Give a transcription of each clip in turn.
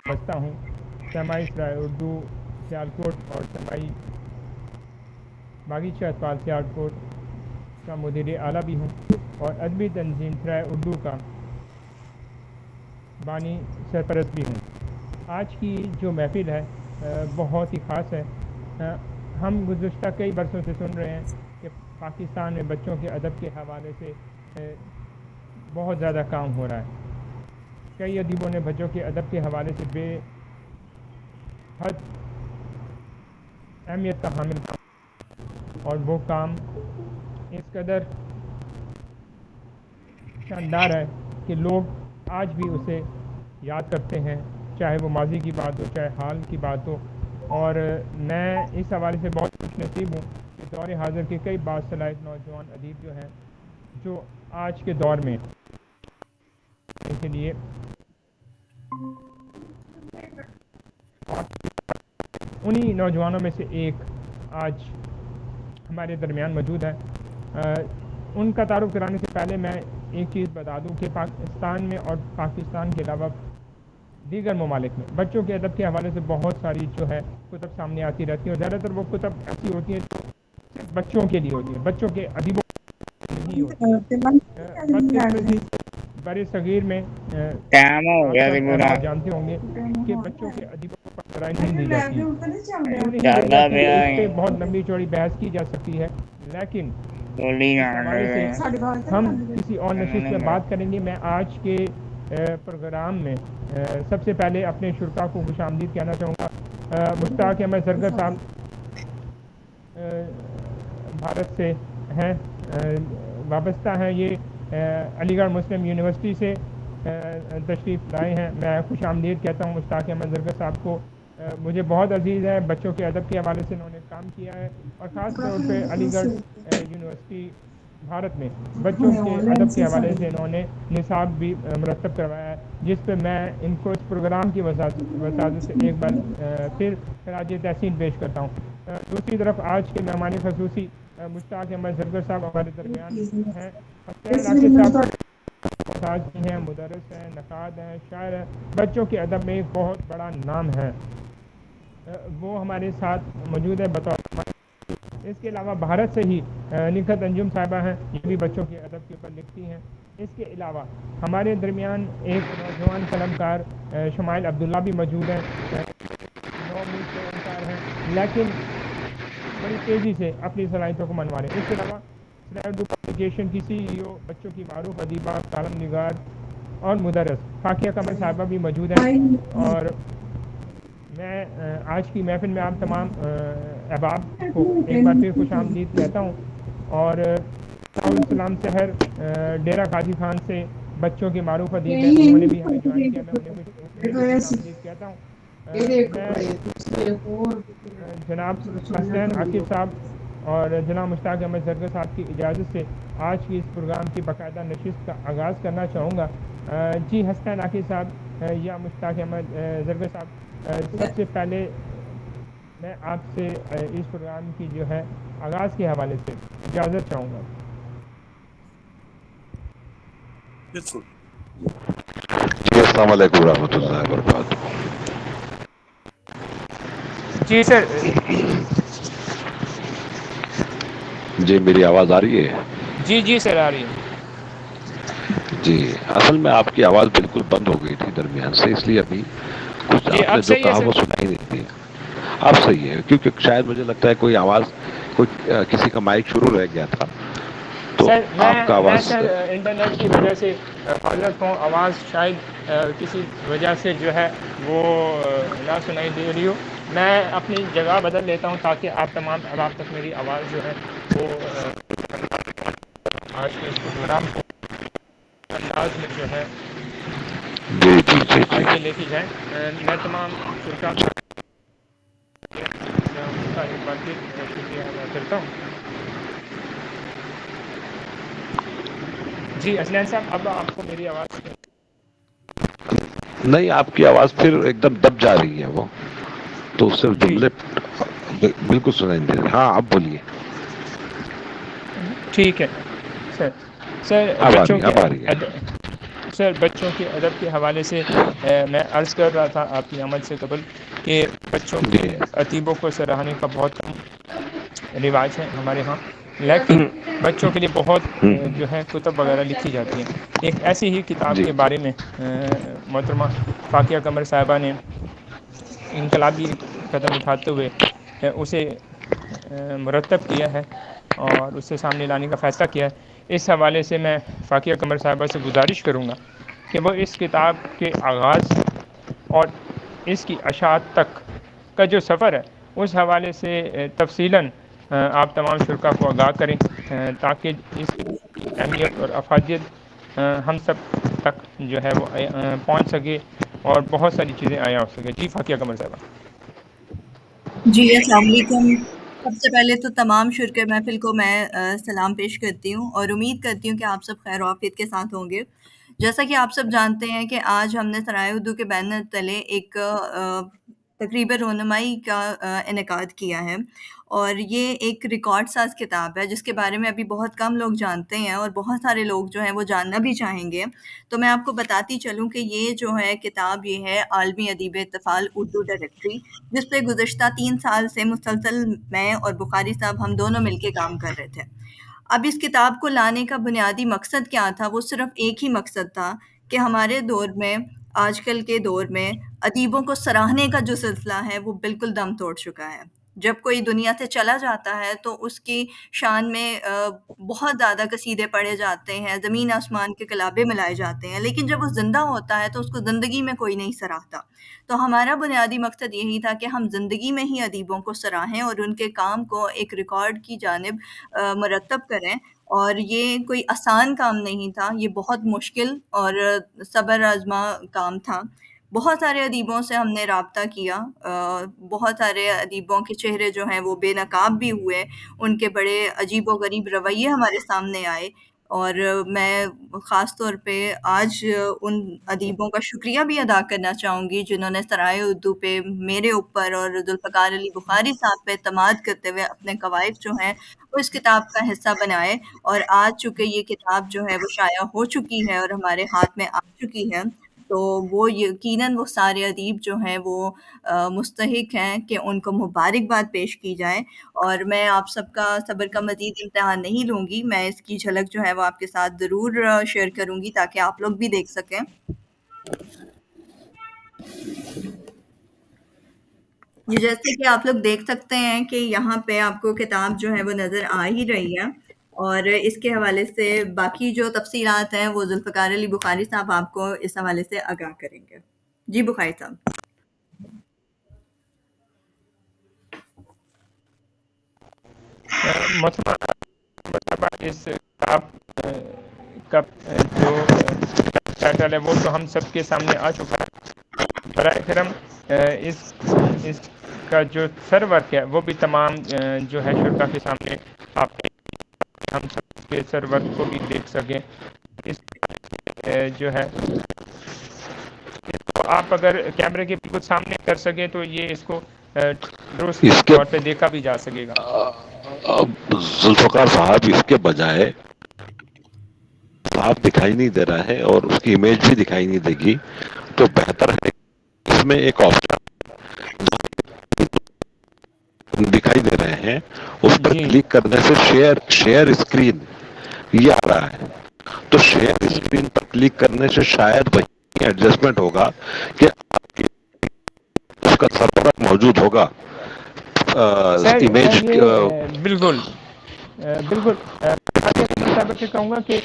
بستا ہوں. سیمائی سرائے اردو سیالکوٹ اور سیمائی باغیچہ اطفال سیالکوٹ کا مدیر اعلیٰ بھی ہوں اور ادبی تنظیم سرائے اردو کا بانی سرپرست بھی ہوں. آج کی جو محفل ہے بہت ہی خاص ہے. ہم گزشتہ کئی برسوں سے سن رہے ہیں کہ پاکستان میں بچوں کے ادب کے حوالے سے بہت زیادہ کام ہو رہا ہے. کئی ادیبوں نے بچوں کے ادب کے حوالے سے بے حد اہمیت کا حامل کام اور وہ کام اس قدر شاندار ہے کہ لوگ آج بھی اسے یاد کرتے ہیں، چاہے وہ ماضی کی بات ہو چاہے حال کی بات ہو. اور میں اس حوالے سے بہت خوش نصیب ہوں کہ دور حاضر کے کئی باصلاحیت نوجوان ادیب جو ہیں جو آج کے دور میں ان کے لیے انہی نوجوانوں میں سے ایک آج ہمارے درمیان موجود ہے. ان کا تعارف کرانے سے پہلے میں ایک چیز بتا دوں کہ پاکستان میں اور پاکستان کے علاوہ دیگر ممالک میں بچوں کے ادب کے حوالے سے بہت ساری جو ہے کتب سامنے آتی رہتی ہیں اور زیادہ تر وہ کتب ایسی ہوتی ہیں جو صرف بچوں کے لیے ہوتی ہیں، بچوں کے ادیبوں نہیں ہوتی. بر صغیر میں آپ سب جانتے ہوں گے کہ بچوں کے ادیبوں کو پڑھائی نہیں دی جاتی. کیوں نہیں دی جاتی اس پہ بہت لمبی چوڑی بحث کی جا سکتی ہے، لیکن اس حوالے سے ہم کسی اور نشست میں بات کریں گے. میں آج کے پروگرام میں سب سے پہلے اپنے شرکا کو خوش آمدید کہنا چاہوں گا. مشتاق احمد زرگر صاحب بھارت سے ہیں، وابستہ ہیں. یہ علی گڑھ مسلم یونیورسٹی سے تشریف لائے ہیں. میں خوش آمدید کہتا ہوں مشتاق احمد زرگر صاحب کو. مجھے بہت عزیز ہے، بچوں کے ادب کے حوالے سے انہوں نے کام کیا ہے اور خاص طور پہ علی گڑھ یونیورسٹی بھارت میں بچوں کے ادب کے حوالے سے انہوں نے نصاب بھی مرتب کروایا ہے، جس پہ میں ان کو اس پروگرام کی وساطت سے ایک بار پھر خراج تحسین پیش کرتا ہوں. دوسری طرف آج کے مہمان خصوصی مشتاق احمد زرگر صاحب ہمارے درمیان ہیں. حسین عاقب صاحب استاد بھی ہیں، مدرس ہیں، نقاد ہیں، شاعر ہیں، بچوں کے ادب میں ایک بہت بڑا نام ہے. وہ ہمارے ساتھ موجود ہے بطور. اس کے علاوہ بھارت سے ہی نکھت انجم صاحبہ ہیں، یہ بھی بچوں کے ادب کے اوپر لکھتی ہیں. اس کے علاوہ ہمارے درمیان ایک نوجوان قلمکار شمائل عبداللہ بھی موجود ہیں. 9 منٹ کے انکار ہیں لیکن بڑی تیزی سے اپنی صلاحیتوں کو منوا رہے ہیں. اس کے علاوہ سرائے اردو پبلیکیشن کی CEO بچوں کی معروف ادیبہ، کالم نگار اور مدرس فاقیہ قمر صاحبہ بھی موجود ہیں. اور میں آج کی محفل میں آپ تمام احباب کو ایک بار پھر خوش آمدید کہتا ہوں. اور السلام سحر ڈیرہ قاضی خان سے بچوں کے معروف ادیب ہیں، انہوں نے بھی ہمیں جوائن کیا. میں انہیں خوش آمدید کہتا ہوں. جناب حسین عاقب صاحب اور جناب مشتاق احمد زرگر صاحب کی اجازت سے آج کی اس پروگرام کی باقاعدہ نشست کا آغاز کرنا چاہوں گا. جی حسین عاقب صاحب یا مشتاق احمد زرگر صاحب، سب سے پہلے میں آپ سے اس پروگرام کی جو ہے آغاز کے حوالے سے اجازت چاہوں گا. السلام علیکم ورحمۃ اللہ وبرکاتہ. جی سر. جی میری آواز آ رہی ہے؟ جی جی سر آ رہی ہے. جی اصل میں آپ کی آواز بالکل بند ہو گئی تھی درمیان سے، اس لیے ابھی کچھ جی آپ نے اب جو صحیح ہے کہا سر. وہ سنائی نہیں دی. اب صحیح ہے، کیونکہ شاید مجھے لگتا ہے کوئی آواز کسی کا مائک شروع رہ گیا تھا تو سر آپ کا میں آواز. سر انٹرنیٹ کی وجہ سے معذرت ہوں، آواز شاید کسی وجہ سے جو ہے وہ نہ سنائی دے رہی ہو. میں اپنی جگہ بدل لیتا ہوں تاکہ آپ تمام احباب تک میری آواز جو ہے وہ آج کے اس پروگرام کو انداز میں جو ہے جی جی جی جی. آگے لے کے جائیں. میں تمام شرکا کا ان کا ایک بار پھر شکریہ ادا کرتا ہوں. جی اسلین صاحب اب آپ کو میری آواز نہیں، آپ کی آواز پھر ایک دم دب جا رہی ہے، وہ تو صرف جی جملے بالکل سنائی نہیں دے رہے. ہاں اب بولیے. ٹھیک ہے سر. اب آ بچوں رہی کے اب آ رہی ہے. اکثر بچوں کے ادب کے حوالے سے میں عرض کر رہا تھا آپ کی آمد سے قبل کہ بچوں کے ادیبوں کو سراہنے کا بہت کم رواج ہے ہمارے ہاں، لیکن بچوں کے لیے بہت جو ہے کتب وغیرہ لکھی جاتی ہیں. ایک ایسی ہی کتاب جی کے بارے میں محترمہ فاقیہ قمر صاحبہ نے انقلابی قدم اٹھاتے ہوئے اسے مرتب کیا ہے اور اسے سامنے لانے کا فیصلہ کیا ہے. اس حوالے سے میں فاقیہ قمر صاحبہ سے گزارش کروں گا کہ وہ اس کتاب کے آغاز اور اس کی اشاعت تک کا جو سفر ہے اس حوالے سے تفصیلاً آپ تمام شرکا کو آگاہ کریں تاکہ اس کی اہمیت اور افادیت ہم سب تک جو ہے وہ پہنچ سکے اور بہت ساری چیزیں آیا ہو سکے. جی فاقیہ قمر صاحبہ. جی السلام علیکم. سب سے پہلے تو تمام شرکا محفل کو میں سلام پیش کرتی ہوں اور امید کرتی ہوں کہ آپ سب خیر و عافیت کے ساتھ ہوں گے. جیسا کہ آپ سب جانتے ہیں کہ آج ہم نے سرائے اردو کے بینر تلے ایک تقریب رونمائی کا انعقاد کیا ہے اور یہ ایک ریکارڈ ساز کتاب ہے جس کے بارے میں ابھی بہت کم لوگ جانتے ہیں اور بہت سارے لوگ جو ہیں وہ جاننا بھی چاہیں گے. تو میں آپ کو بتاتی چلوں کہ یہ جو ہے کتاب یہ ہے عالمی ادیب اطفال اردو ڈائریکٹری، جس پہ گزشتہ 3 سال سے مسلسل میں اور بخاری صاحب ہم دونوں مل کے کام کر رہے تھے. اب اس کتاب کو لانے کا بنیادی مقصد کیا تھا؟ وہ صرف ایک ہی مقصد تھا کہ ہمارے دور میں، آج کل کے دور میں ادیبوں کو سراہنے کا جو سلسلہ ہے وہ بالکل دم توڑ چکا ہے. جب کوئی دنیا سے چلا جاتا ہے تو اس کی شان میں بہت زیادہ قصیدے پڑھے جاتے ہیں، زمین آسمان کے کلابے ملائے جاتے ہیں، لیکن جب وہ زندہ ہوتا ہے تو اس کو زندگی میں کوئی نہیں سراہتا. تو ہمارا بنیادی مقصد یہی تھا کہ ہم زندگی میں ہی ادیبوں کو سراہیں اور ان کے کام کو ایک ریکارڈ کی جانب مرتب کریں. اور یہ کوئی آسان کام نہیں تھا، یہ بہت مشکل اور صبر آزما کام تھا. بہت سارے ادیبوں سے ہم نے رابطہ کیا، بہت سارے ادیبوں کے چہرے جو ہیں وہ بے نقاب بھی ہوئے، ان کے بڑے عجیب و غریب رویے ہمارے سامنے آئے. اور میں خاص طور پہ آج ان ادیبوں کا شکریہ بھی ادا کرنا چاہوں گی جنہوں نے سرائے اردو پہ میرے اوپر اور ذوالفقار علی بخاری صاحب پہ اعتماد کرتے ہوئے اپنے قوائف جو ہیں وہ اس کتاب کا حصہ بنائے. اور آج چونکہ یہ کتاب جو ہے وہ شائع ہو چکی ہے اور ہمارے ہاتھ میں آ چکی ہے، تو وہ یقیناً وہ سارے ادیب جو ہیں وہ مستحق ہیں کہ ان کو مبارکباد پیش کی جائے. اور میں آپ سب کا صبر کا مزید امتحان نہیں لوں گی، میں اس کی جھلک جو ہے وہ آپ کے ساتھ ضرور شیئر کروں گی تاکہ آپ لوگ بھی دیکھ سکیں. یہ جیسے کہ آپ لوگ دیکھ سکتے ہیں کہ یہاں پہ آپ کو کتاب جو ہے وہ نظر آ ہی رہی ہے، اور اس کے حوالے سے باقی جو تفصیلات ہیں وہ ذوالفقار علی بخاری صاحب آپ کو اس حوالے سے آگاہ کریں گے. جی بخاری صاحب. اس کتاب کا جو ٹائٹل ہے وہ تو ہم سب کے سامنے آ چکا ہے. برائے کرم اس کا جو سر ورک ہے وہ بھی تمام جو ہے شرکا کے سامنے آپ ہم سب کے سر ورک کو بھی دیکھ سکیں. اس جو ہے تو آپ اگر کیمرے کے بالکل سامنے کر سکیں تو یہ اس کو درست طور پہ دیکھا بھی جا سکے گا. ذوالفقار صاحب اس کے بجائے صاحب دکھائی نہیں دے رہا ہے اور اس کی امیج بھی دکھائی نہیں دے گی، تو بہتر ہے اس میں ایک آپشن دکھائی دے رہے ہیں، اس پر کلک کرنے سے شیئر اسکرین یہ آ رہا ہے. تو شیئر اسکرین پر کلک کرنے سے شاید وہی ایڈجسٹمنٹ ہوگا کہ اس کا سرورق موجود ہوگا. امیج بالکل بالکل صاحب سے کہوں گا کہ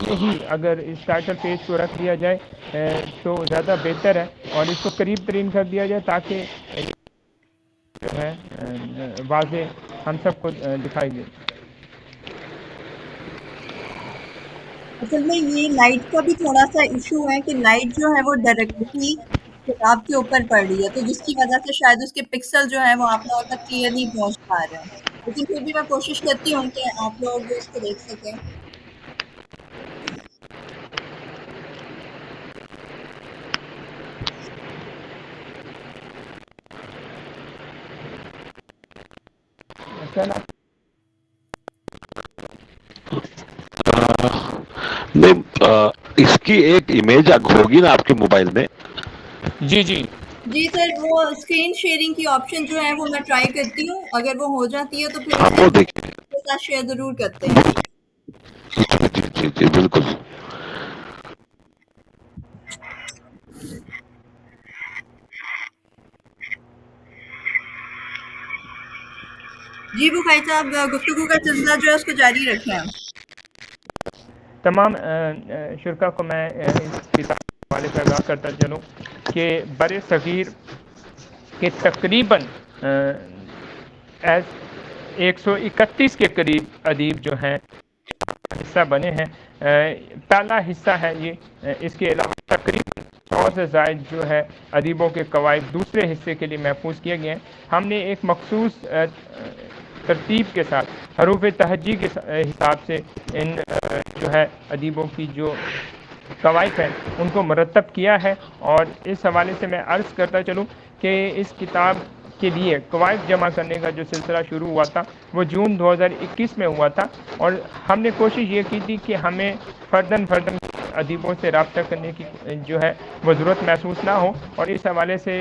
یہی اگر اس ٹائٹل پیج کو رکھ دیا جائے تو زیادہ بہتر ہے اور اس کو قریب ترین کر دیا جائے تاکہ جو ہے واضح ہم سب کو دکھائی دے. اصل میں یہ لائٹ کا بھی تھوڑا سا ایشو ہے کہ لائٹ جو ہے وہ ڈائریکٹلی کتاب کے اوپر پڑ رہی ہے، تو جس کی وجہ سے شاید اس کے پکسل جو ہے وہ آپ لوگوں تک کلیئر نہیں پہنچ پا رہے ہیں، لیکن پھر بھی میں کوشش کرتی ہوں کہ آپ لوگ اس کو دیکھ سکیں. نہیں اس کی ایک امیج ہوگی نا آپ کے موبائل میں. جی جی جی سر، وہ اسکرین شیئرنگ کی آپشن جو ہے وہ میں ٹرائی کرتی ہوں، اگر وہ ہو جاتی ہے تو پھر ہاں وہ دیکھیے. اس کے ساتھ شیئر ضرور کرتے ہیں. جی جی جی جی بالکل. جی بخاری صاحب، گفتگو کا سلسلہ جو ہے اس کو جاری رکھیں. تمام شرکا کو میں اس کتاب کے حوالے سے آگاہ کرتا چلوں کہ بر صغیر کے تقریباً 131 کے قریب ادیب جو ہیں حصہ بنے ہیں. پہلا حصہ ہے یہ. اس کے علاوہ تقریباً 100 سے زائد جو ہے ادیبوں کے قواعد دوسرے حصے کے لیے محفوظ کیے گئے ہیں. ہم نے ایک مخصوص ترتیب کے ساتھ حروف تہجی کے حساب سے ان جو ہے ادیبوں کی جو قواعد ہیں ان کو مرتب کیا ہے. اور اس حوالے سے میں عرض کرتا چلوں کہ اس کتاب کے لیے قواعد جمع کرنے کا جو سلسلہ شروع ہوا تھا وہ جون 2021 میں ہوا تھا. اور ہم نے کوشش یہ کی تھی کہ ہمیں فرداً ادیبوں سے رابطہ کرنے کی جو ہے وہ ضرورت محسوس نہ ہو. اور اس حوالے سے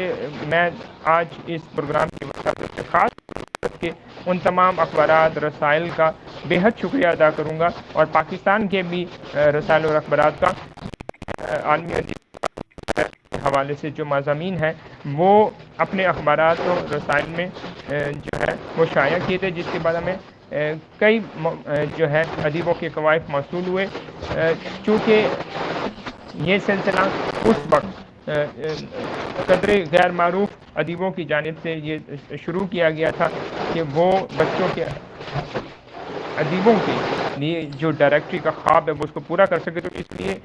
میں آج اس پروگرام کی وجہ سے خاص کہ ان تمام اخبارات رسائل کا بے حد شکریہ ادا کروں گا، اور پاکستان کے بھی رسائل اور اخبارات کا عالمی ادب کے حوالے سے جو مضامین ہیں وہ اپنے اخبارات اور رسائل میں جو ہے وہ شائع کیے تھے، جس کے بعد ہمیں کئی جو ہے ادیبوں کے قواعد موصول ہوئے. چونکہ یہ سلسلہ اس وقت قدرے غیر معروف ادیبوں کی جانب سے یہ شروع کیا گیا تھا کہ وہ بچوں کے ادیبوں کے لیے جو ڈائریکٹری کا خواب ہے وہ اس کو پورا کر سکے. تو اس لیے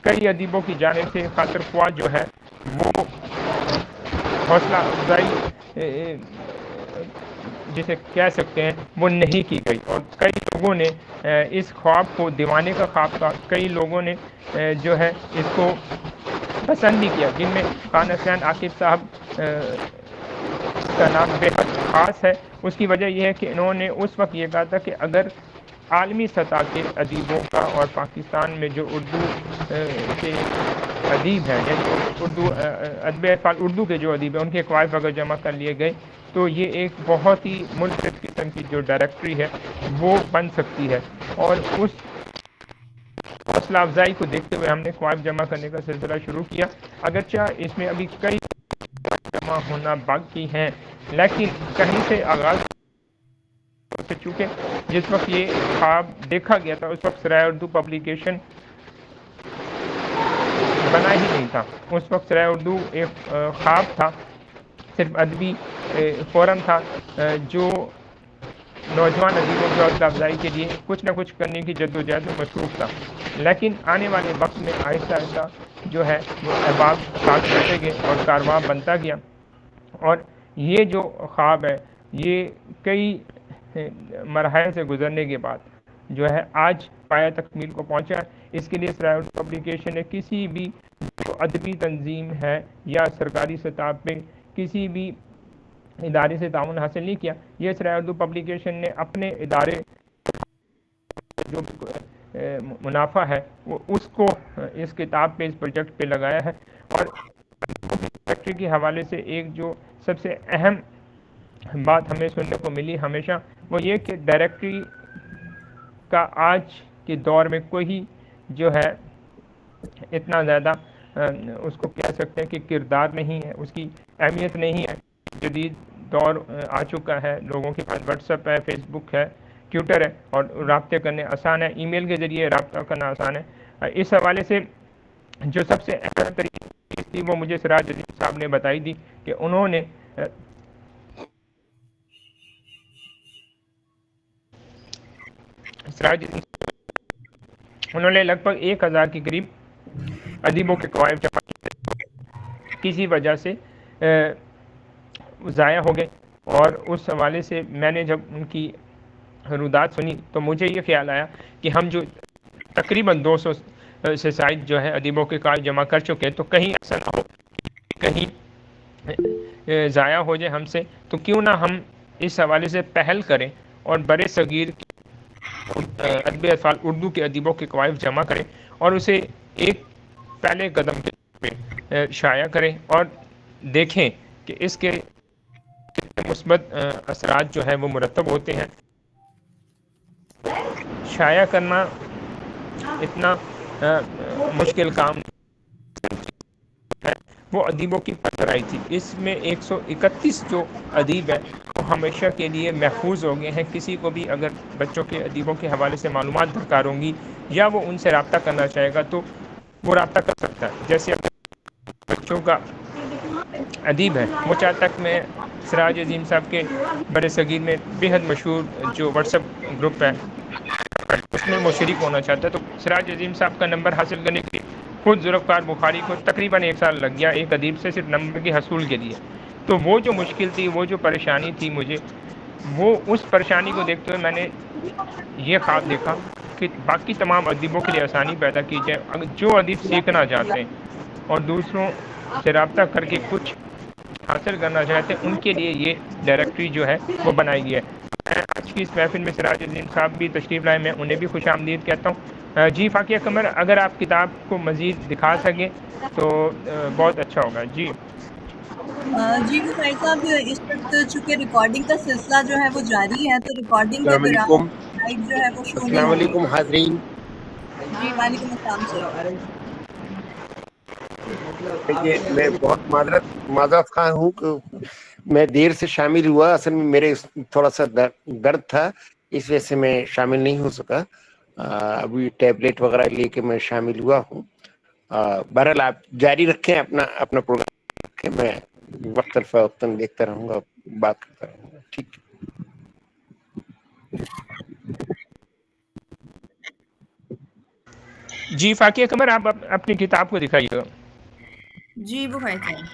کئی ادیبوں کی جانب سے خاطر خواہ جو ہے وہ حوصلہ افزائی جسے کہہ سکتے ہیں وہ نہیں کی گئی، اور کئی لوگوں نے اس خواب کو دیوانے کا خواب تھا. کئی لوگوں نے جو ہے اس کو پسند بھی کیا، جن میں خان حسین عاقب صاحب کا نام بے حد خاص ہے. اس کی وجہ یہ ہے کہ انہوں نے اس وقت یہ کہا تھا کہ اگر عالمی سطح کے ادیبوں کا اور پاکستان میں جو اردو کے ادیب ہیں، یعنی اردو ادب اطفال اردو کے جو ادیب ہیں ان کے قواعد اگر جمع کر لیے گئے تو یہ ایک بہت ہی منفرد قسم کی جو ڈائریکٹری ہے وہ بن سکتی ہے. اور اس حوصلہ افزائی کو دیکھتے ہوئے ہم نے قواعد جمع کرنے کا سلسلہ شروع کیا. اگرچہ اس میں ابھی کئی جمع ہونا باقی ہیں، لیکن کہیں سے آغاز چونکہ جس وقت یہ خواب دیکھا گیا تھا اس وقت سرائے اردو پبلیکیشن بنا ہی نہیں تھا. اس وقت سرائے اردو ایک خواب تھا، صرف ادبی فورم تھا جو نوجوان ادیبوں کی حوصلہ افزائی کے لیے کچھ نہ کچھ کرنے کی جدوجہد میں مصروف تھا. لیکن آنے والے وقت میں آہستہ آہستہ جو ہے وہ احباب ساتھ بڑھتے گئے اور کارواں بنتا گیا. اور یہ جو خواب ہے یہ کئی مراحل سے گزرنے کے بعد جو ہے آج پایہ تکمیل کو پہنچا. اس کے لیے سرائے اردو پبلیکیشن نے کسی بھی جو ادبی تنظیم ہے یا سرکاری سطح پہ کسی بھی ادارے سے تعاون حاصل نہیں کیا. یہ سرائے اردو پبلیکیشن نے اپنے ادارے جو منافع ہے وہ اس کو اس کتاب پہ اس پروجیکٹ پہ لگایا ہے. اور ڈائریکٹری کے حوالے سے ایک جو سب سے اہم بات ہمیں سننے کو ملی ہمیشہ وہ یہ کہ ڈائریکٹری کا آج کے دور میں کوئی جو ہے اتنا زیادہ اس کو کہہ سکتے ہیں کہ کردار نہیں ہے، اس کی اہمیت نہیں ہے. جدید دور آ چکا ہے، لوگوں کے پاس واٹس ایپ ہے، فیس بک ہے، ٹویٹر ہے، اور رابطے کرنے آسان ہے، ای میل کے ذریعے رابطہ کرنا آسان ہے. اس حوالے سے جو سب سے اہم ترین چیز تھی وہ مجھے سراج عظیم صاحب نے بتائی تھی کہ انہوں نے لگ بھگ 1000 کے قریب ادیبوں کے قواعد جمع کیے، کسی وجہ سے ضائع ہو گئے. اور اس حوالے سے میں نے جب ان کی رودات سنی تو مجھے یہ خیال آیا کہ ہم جو تقریباً 200 سے زائد جو ہے ادیبوں کے قواعد جمع کر چکے تو کہیں ایسا نہ ہو کہیں ضائع ہو جائے ہم سے. تو کیوں نہ ہم اس حوالے سے پہل کریں اور بر صغیر ادب اطفال اردو کے ادیبوں کے قواعد جمع کریں اور اسے ایک پہلے قدم پہ شائع کریں اور دیکھیں کہ اس کے مثبت اثرات جو ہیں وہ مرتب ہوتے ہیں. شائع کرنا اتنا مشکل کام ہے. وہ ادیبوں کی پتر آئی تھی، اس میں 131 جو ادیب ہیں وہ ہمیشہ کے لیے محفوظ ہو گئے ہیں. کسی کو بھی اگر بچوں کے ادیبوں کے حوالے سے معلومات درکار ہوں گی یا وہ ان سے رابطہ کرنا چاہے گا تو وہ رابطہ کر سکتا ہے. جیسے بچوں کا ادیب ہے وہ چاہتا کہ میں سراج عظیم صاحب کے بر صغیر میں بےحد مشہور جو واٹس ایپ گروپ ہے اس میں وہ شریک ہونا چاہتا ہے، تو سراج عظیم صاحب کا نمبر حاصل کرنے کے لیے خود ذوالفقار بخاری کو تقریباً 1 سال لگ گیا ایک ادیب سے صرف نمبر کے حصول کے لیے. تو وہ جو مشکل تھی، وہ جو پریشانی تھی مجھے، وہ اس پریشانی کو دیکھتے ہوئے میں نے یہ خواب دیکھا کہ باقی تمام ادیبوں کے لیے آسانی پیدا کی جائے. اگر جو ادیب سیکھنا چاہتے ہیں اور دوسروں سے رابطہ کر کے کچھ حاصل کرنا چاہتے ہیں ان کے لیے یہ ڈائریکٹری جو ہے وہ بنائی گئی ہے. آج کی اس محفل میں سراج الدین صاحب بھی تشریف لائے، میں انہیں بھی خوش آمدید کہتا ہوں. جی فاقیہ قمر، اگر آپ کتاب کو مزید دکھا سکیں تو بہت اچھا ہوگا. جی جی بخیر صاحب، اس وقت چونکہ ریکارڈنگ کا سلسلہ جو ہے وہ جاری ہے تو ریکارڈنگ کے السلام دوران علیکم. سلائیڈ جو ہے وہ شو نہیں السلام ہوگی. علیکم حاضرین. جی وعلیکم السلام سر. دیکھیے میں بہت معذرت خواہ ہوں کہ میں دیر سے شامل ہوا. اصل میں میرے تھوڑا سا درد تھا، اس وجہ سے میں شامل نہیں ہو سکا. ابھی ٹیبلیٹ وغیرہ لے کے میں شامل ہوا ہوں. بہرحال آپ جاری رکھیں اپنا پروگرام رکھیں، میں وقتاً دیکھتا رہوں گا، بات کرتا رہوں گا. ٹھیک. جی فاقیہ قمر، آپ اپنی کتاب کو دکھائیے گا. جی بخیر صاحب،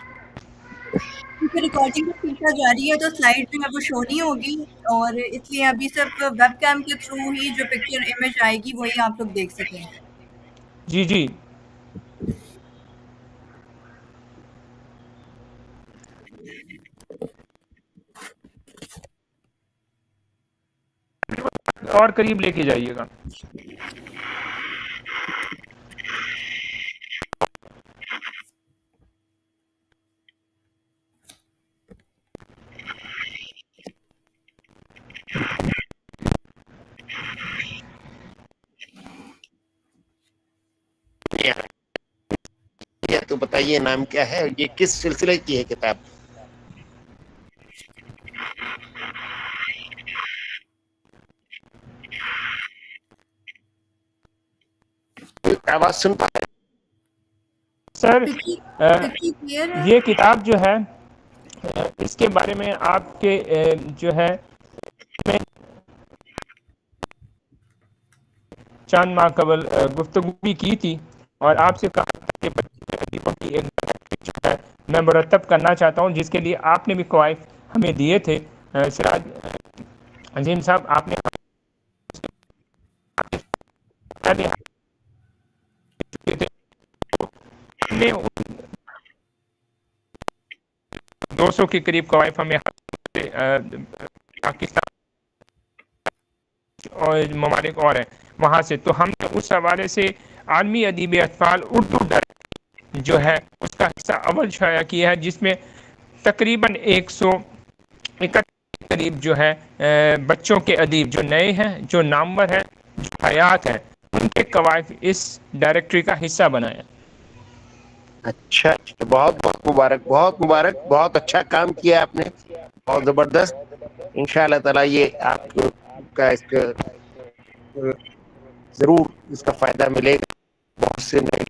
کیونکہ ریکارڈنگ کا سلسلہ جاری ہے تو سلائیڈ جو ہے وہ شو نہیں ہوگی، اور اس لیے ابھی صرف ویب کیم کے تھرو ہی جو پکچر امیج آئے گی وہی آپ لوگ دیکھ سکیں. جی جی اور قریب لے کے جائیے گا. تو بتائیے نام کیا ہے، یہ کس سلسلے کی ہے کتاب؟ آواز سن پا رہے سر پکچر کلیئر ہے؟ یہ کتاب جو ہے اس کے بارے میں آپ کے جو ہے چند ماہ قبل گفتگو بھی کی تھی اور آپ سے کہا تھا کہ ادیبوں کی ایک ڈائریکٹری جو ہے میں مرتب کرنا چاہتا ہوں، جس کے لیے آپ نے بھی قواعد ہمیں دیے تھے. سراج عظیم صاحب، آپ نے ہمیں 200 کے قریب قواعد ہمیں پاکستان اور ممالک اور ہیں وہاں سے، تو ہم نے اس حوالے سے عالمی ادیب اطفال اردو ڈائریکٹری جو ہے اس کا حصہ اول شائع کیا ہے، جس میں تقریباً 131 قریب جو ہے بچوں کے ادیب جو نئے ہیں، جو نامور ہیں، جو حیات ہیں، ان کے قواعد اس ڈائریکٹری کا حصہ بنائے. اچھا، بہت بہت مبارک، بہت مبارک، بہت اچھا کام کیا آپ نے، بہت زبردست. انشاءاللہ تعالیٰ یہ آپ کا ضرور اس کا فائدہ ملے گا. بہت سے نئے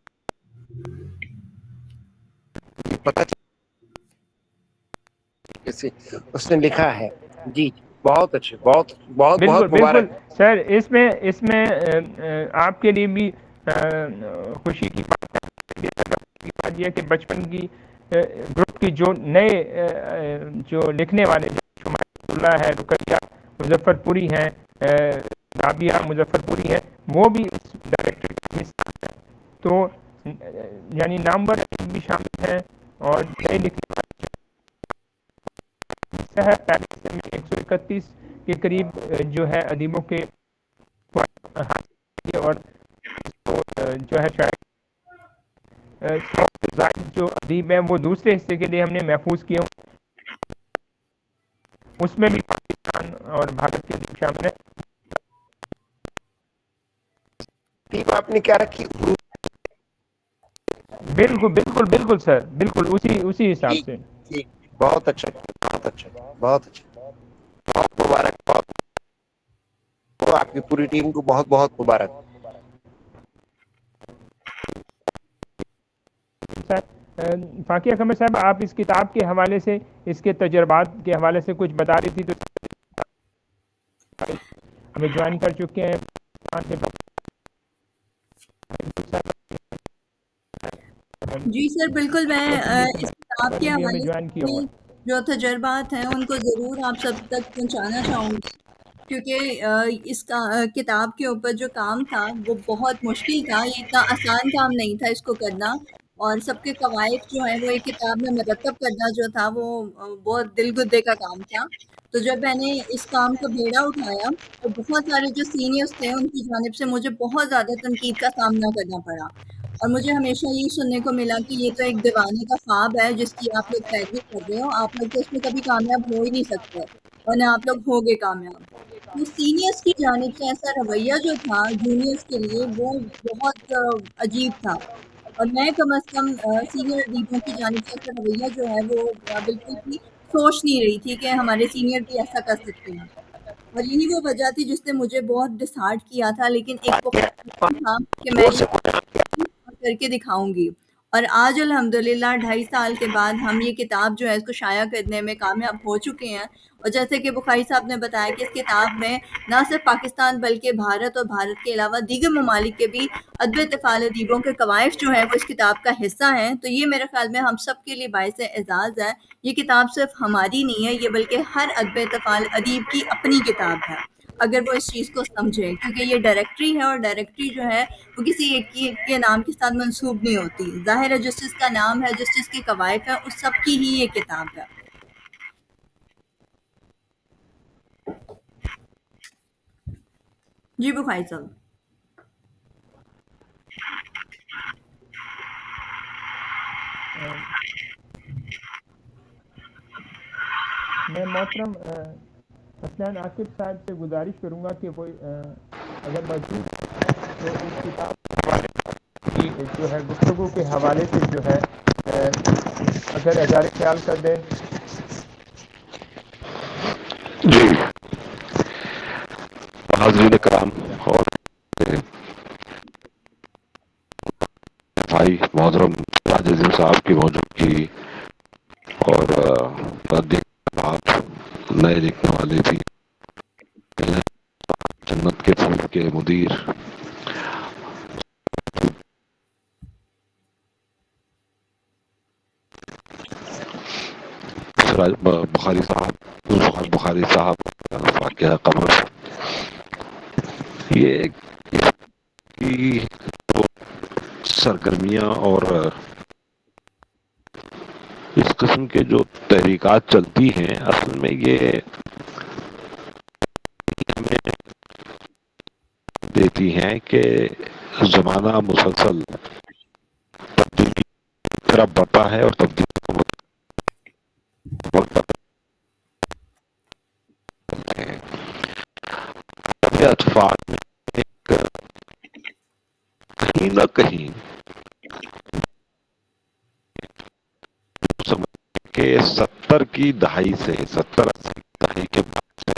پتہ اس نے لکھا ہے. جی بہت اچھے، بہت بہت بالکل بہت بالکل مبارک. سر، اس میں آپ کے لیے بھی خوشی کی بات یہ ہے کہ بچپن کی گروپ کی جو نئے جو لکھنے والے اللہ ہے، رقیہ مظفر پوری ہیں، رابعہ مظفر پوری ہیں، وہ بھی اس ڈائریکٹری کا حصہ ہیں. تو یعنی نامور بھی شامل ہیں اور نئے لکھنے والے ہے. پہلے سے میں 131 کے قریب جو ہے ادیبوں کے اور جو ہے شاید جو ادیب ہیں وہ دوسرے حصے کے لیے ہم نے محفوظ کیے، اس میں بھی پاکستان اور بھارت کے ادیب شامل ہیں۔ آپ نے کیا رکھی؟ بالکل بالکل بالکل سر، بالکل اسی حساب سے۔ بہت اچھا، بہت اچھا، بہت اچھا، بہت مبارک، بہت آپ کی پوری ٹیم کو بہت بہت مبارک۔ فاقیہ قمر صاحب، آپ اس کتاب کے حوالے سے، اس کے تجربات کے حوالے سے کچھ بتا رہی تھی، تو ہمیں جوائن کر چکے ہیں۔ جی سر بالکل، میں اس کتاب کے حوالے سے جو تجربات ہیں ان کو ضرور آپ سب تک پہنچانا چاہوں گی، کیونکہ اس کتاب کے اوپر جو کام تھا وہ بہت مشکل تھا، یہ اتنا آسان کام نہیں تھا اس کو کرنا، اور سب کے قواعد جو ہیں وہ ایک کتاب میں مرتب کرنا جو تھا وہ بہت دل گدے کا کام تھا۔ تو جب میں نے اس کام کو بیڑا اٹھایا تو بہت سارے جو سینئرز تھے ان کی جانب سے مجھے بہت زیادہ تنقید کا سامنا کرنا پڑا، اور مجھے ہمیشہ یہ سننے کو ملا کہ یہ تو ایک دیوانے کا خواب ہے جس کی آپ لوگ پیروی کر رہے ہو، آپ لوگ تو اس میں کبھی کامیاب ہو ہی نہیں سکتے، اور نہ آپ لوگ ہوگے کامیاب۔ تو سینئرز کی جانب سے ایسا رویہ جو تھا جونیئرز کے لیے وہ بہت عجیب تھا، اور میں کم از کم سینئر ادیبوں کی جانب سے ایسا رویہ جو ہے وہ بالکل بھی سوچ نہیں رہی تھی کہ ہمارے سینئر بھی ایسا کر سکتے ہیں، اور یہی وہ وجہ تھی جس نے مجھے بہت ڈسہارٹ کیا تھا، لیکن ایک تھا کہ میں کر کے دکھاؤں گی، اور آج الحمدللہ 2.5 سال کے بعد ہم یہ کتاب جو ہے اس کو شائع کرنے میں کامیاب ہو چکے ہیں، اور جیسے کہ بخاری صاحب نے بتایا کہ اس کتاب میں نہ صرف پاکستان بلکہ بھارت اور بھارت کے علاوہ دیگر ممالک کے بھی ادب طفال ادیبوں کے قوائف جو ہیں وہ اس کتاب کا حصہ ہیں، تو یہ میرے خیال میں ہم سب کے لیے باعث اعزاز ہے۔ یہ کتاب صرف ہماری نہیں ہے، یہ بلکہ ہر ادب طفال ادیب کی اپنی کتاب ہے، اگر وہ اس چیز کو سمجھے، کیونکہ یہ ڈائریکٹری ہے، اور ڈائریکٹری جو ہے وہ کسی ایک کے نام کے ساتھ منسوب نہیں ہوتی، ظاہر ہے جس چیز کا نام ہے، جس چیز کی قواعد ہے، اس سب کی ہی یہ کتاب ہے۔ جی بخاری صاحب۔ میں محترم حسنین عاقب صاحب سے گزارش کروں گا کہ وہ اگر موجود تو اس کتاب کی جو ہے گفتگو کے حوالے سے جو ہے اگر اظہار خیال کر دیں۔ جی حاضرین کرام اور بھائی محترم عزیز صاحب کی موجودگی اور بات نئے لکھنے والے بھی جنت کے پھول کے مدیر بخاری صاحب فاقیہ قمر، یہ کی سرگرمیاں اور اس قسم کے جو تحریکات چلتی ہیں اصل میں یہ ہمیں دیتی ہیں کہ زمانہ مسلسل تبدیلی کی طرف بڑھتا ہے، اور تبدیلی اطفال میں ایک کہیں نہ کہیں کہ 70 کی دہائی سے 70-80 کی دہائی کے بعد سے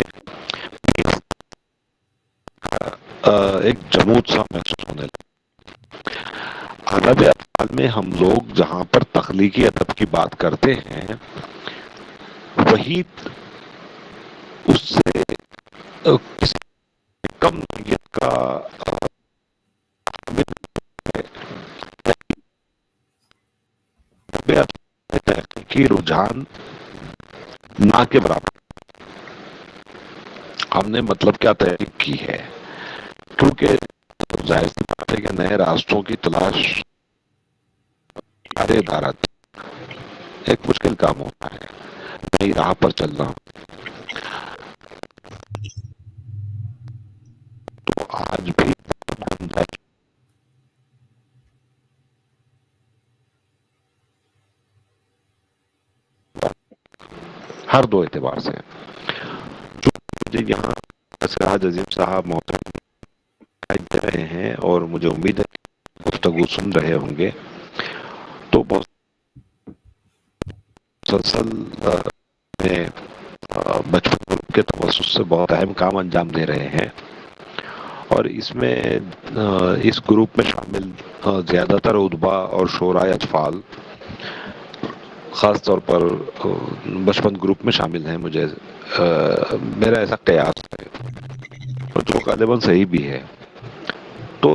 ایک جمود سا محسوس ہونے لگا۔ ادب اطفال میں ہم لوگ جہاں پر تخلیقی ادب کی بات کرتے ہیں وہی اس سے کسی کم نوعیت کا تحقیقی رجحان نہ کے برابر۔ ہم نے مطلب کیا تحقیق کی ہے، کیونکہ ظاہر سی بات ہے کہ نئے راستوں کی تلاش دارت ایک مشکل کام ہوتا ہے، نئی راہ پر چلنا۔ تو آج بھی ہر دو اعتبار سے. مجھے یہاں سراج عظیم صاحب محترم دکھائی دے رہے ہیں اور مجھے امید ہے کہ گفتگو سن رہے ہوں گے، تو بہت مسلسل میں بچپن گروپ کے توسط سے بہت اہم کام انجام دے رہے ہیں، اور اس میں اس گروپ میں شامل زیادہ تر ادبا اور شعراء اطفال خاص طور پر بچپن گروپ میں شامل ہیں. مجھے میرا ایسا قیاس ہے اور جو غالباً صحیح بھی ہے. تو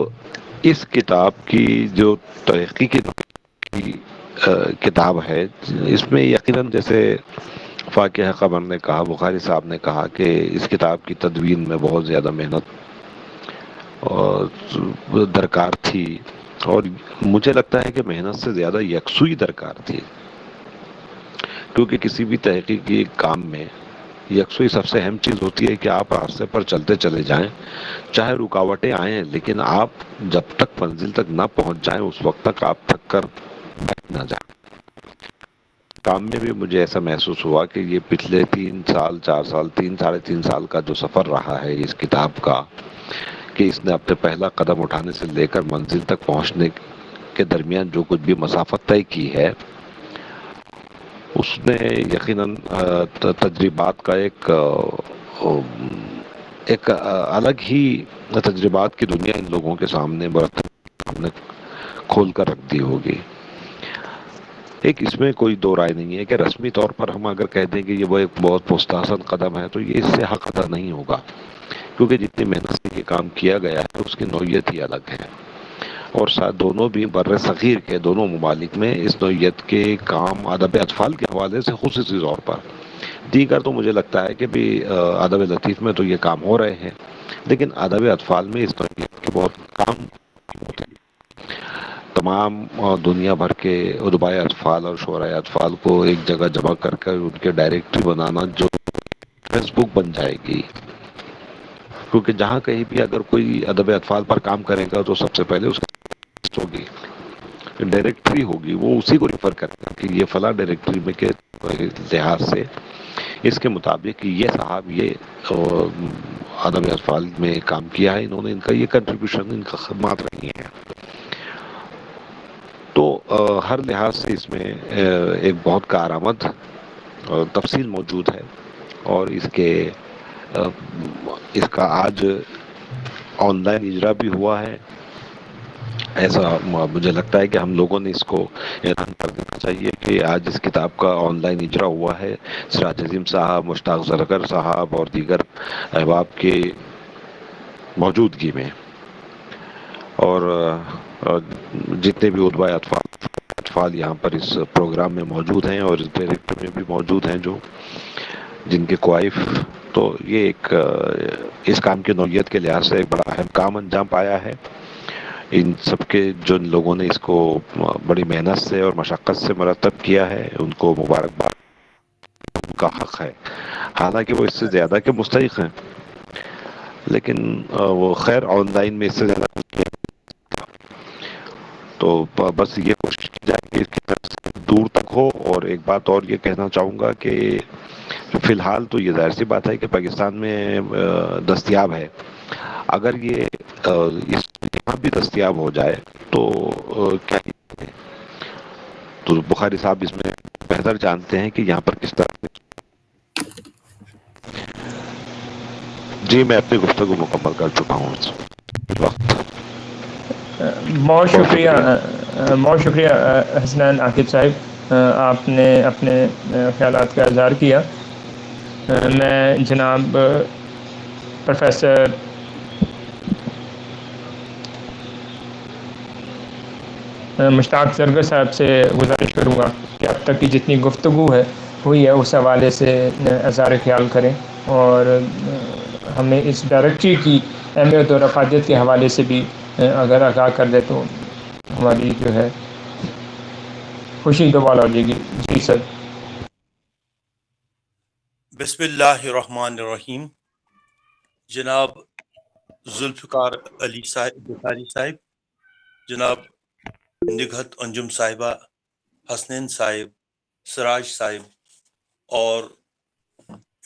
اس کتاب کی جو تحقیقی کتاب ہے، اس میں یقیناً جیسے فاقہ قمر نے کہا، بخاری صاحب نے کہا کہ اس کتاب کی تدوین میں بہت زیادہ محنت درکار تھی، اور مجھے لگتا ہے کہ محنت سے زیادہ یکسوئی درکار تھی، کیونکہ کسی بھی تحقیقی کام میں یکسوئی سب سے اہم چیز ہوتی ہے کہ آپ راستے پر چلتے چلے جائیں، چاہے رکاوٹیں آئیں، لیکن آپ جب تک منزل تک نہ پہنچ جائیں اس وقت تک آپ تھک کر بیٹھ نہ جائیں. کام میں بھی مجھے ایسا محسوس ہوا کہ یہ پچھلے 3 سال 4 سال 3 ساڑھے 3 سال کا جو سفر رہا ہے اس کتاب کا، کہ اس نے اپنے پہلا قدم اٹھانے سے لے کر منزل تک پہنچنے کے درمیان جو کچھ بھی مسافت طے کی ہے، اس نے یقیناً تجربات کا ایک الگ ہی تجربات کی دنیا ان لوگوں کے سامنے کھول کر رکھ دی ہوگی. ایک اس میں کوئی دو رائے نہیں ہے کہ رسمی طور پر ہم اگر کہہ دیں کہ یہ وہ ایک بہت پرستحسن قدم ہے تو یہ اس سے حق ادا نہیں ہوگا، کیونکہ جتنی محنت سے یہ کام کیا گیا ہے اس کی نوعیت ہی الگ ہے، اور ساتھ دونوں بھی بر صغیر کے دونوں ممالک میں اس نوعیت کے کام ادب اطفال کے حوالے سے خصوصی طور پر، دیگر تو مجھے لگتا ہے کہ بھی ادب لطیف میں تو یہ کام ہو رہے ہیں، لیکن ادب اطفال میں اس نوعیت کے بہت کام ہوتے ہیں. تمام دنیا بھر کے ادبائے اطفال اور شعرائے اطفال کو ایک جگہ جمع کر کر ان کے ڈائریکٹری بنانا جو فیس بک بن جائے گی، کیونکہ جہاں کہیں بھی اگر کوئی ادب اطفال پر کام کرے گا تو سب سے پہلے اس کی ہوگی، ڈائریکٹری ہوگی، وہ اسی کو ریفر کرے گا کہ یہ فلاں ڈائریکٹری میں کے لحاظ سے اس کے مطابق یہ صاحب یہ ادب اطفال میں کام کیا ہے، انہوں نے ان کا یہ کنٹریبیوشن، ان کا خدمات رہی ہیں. تو ہر لحاظ سے اس میں ایک بہت کارآمد تفصیل موجود ہے، اور اس کا آج آن لائن اجرا بھی ہوا ہے. ایسا مجھے لگتا ہے کہ ہم لوگوں نے اس کو اعلان کر دینا چاہیے کہ آج اس کتاب کا آن لائن اجرا ہوا ہے سراج عظیم صاحب، مشتاق زرگر صاحب اور دیگر احباب کے موجودگی میں، اور جتنے بھی ادبا اطفال یہاں پر اس پروگرام میں موجود ہیں اور اس ڈائریکٹر میں بھی موجود ہیں جو جن کے کوائف، تو یہ ایک اس کام کی نوعیت کے لحاظ سے ایک بڑا اہم کام انجام پایا ہے. ان سب کے جو لوگوں نے اس کو بڑی محنت سے اور مشقت سے مرتب کیا ہے ان کو مبارکباد، ان کا حق ہے، حالانکہ وہ اس سے زیادہ کے مستحق ہیں، لیکن وہ خیر آن لائن میں اس سے زیادہ تو بس یہ کوشش کی جائے کہ اس کی طرف سے دور تک ہو. اور ایک بات اور یہ کہنا چاہوں گا کہ فی الحال تو یہ ظاہر سی بات ہے کہ پاکستان میں دستیاب ہے، اگر یہ اس یہاں بھی دستیاب ہو جائے تو کیا تو بخاری صاحب اس میں بہتر جانتے ہیں کہ یہاں پر کس طرح. جی میں اپنی گفتگو مکمل کر چکا ہوں اس وقت. بہت شکریہ حسنین عاقب صاحب، آپ نے اپنے خیالات کا اظہار کیا. میں جناب پروفیسر مشتاق زرگر صاحب سے گزارش کروں گا کہ اب تک کی جتنی گفتگو ہوئی ہے اس حوالے سے اظہار خیال کریں، اور ہمیں اس ڈائریکٹری کی اہمیت اور افادیت کے حوالے سے بھی اگر آگاہ کر دے تو ہماری جو ہے خوشی دوبالا ہو جائے گی. جی سر. بسم اللہ الرحمن الرحیم. جناب ذوالفقار علی بخاری صاحب، جناب نگہت انجم صاحبہ، حسنین صاحب، سراج صاحب اور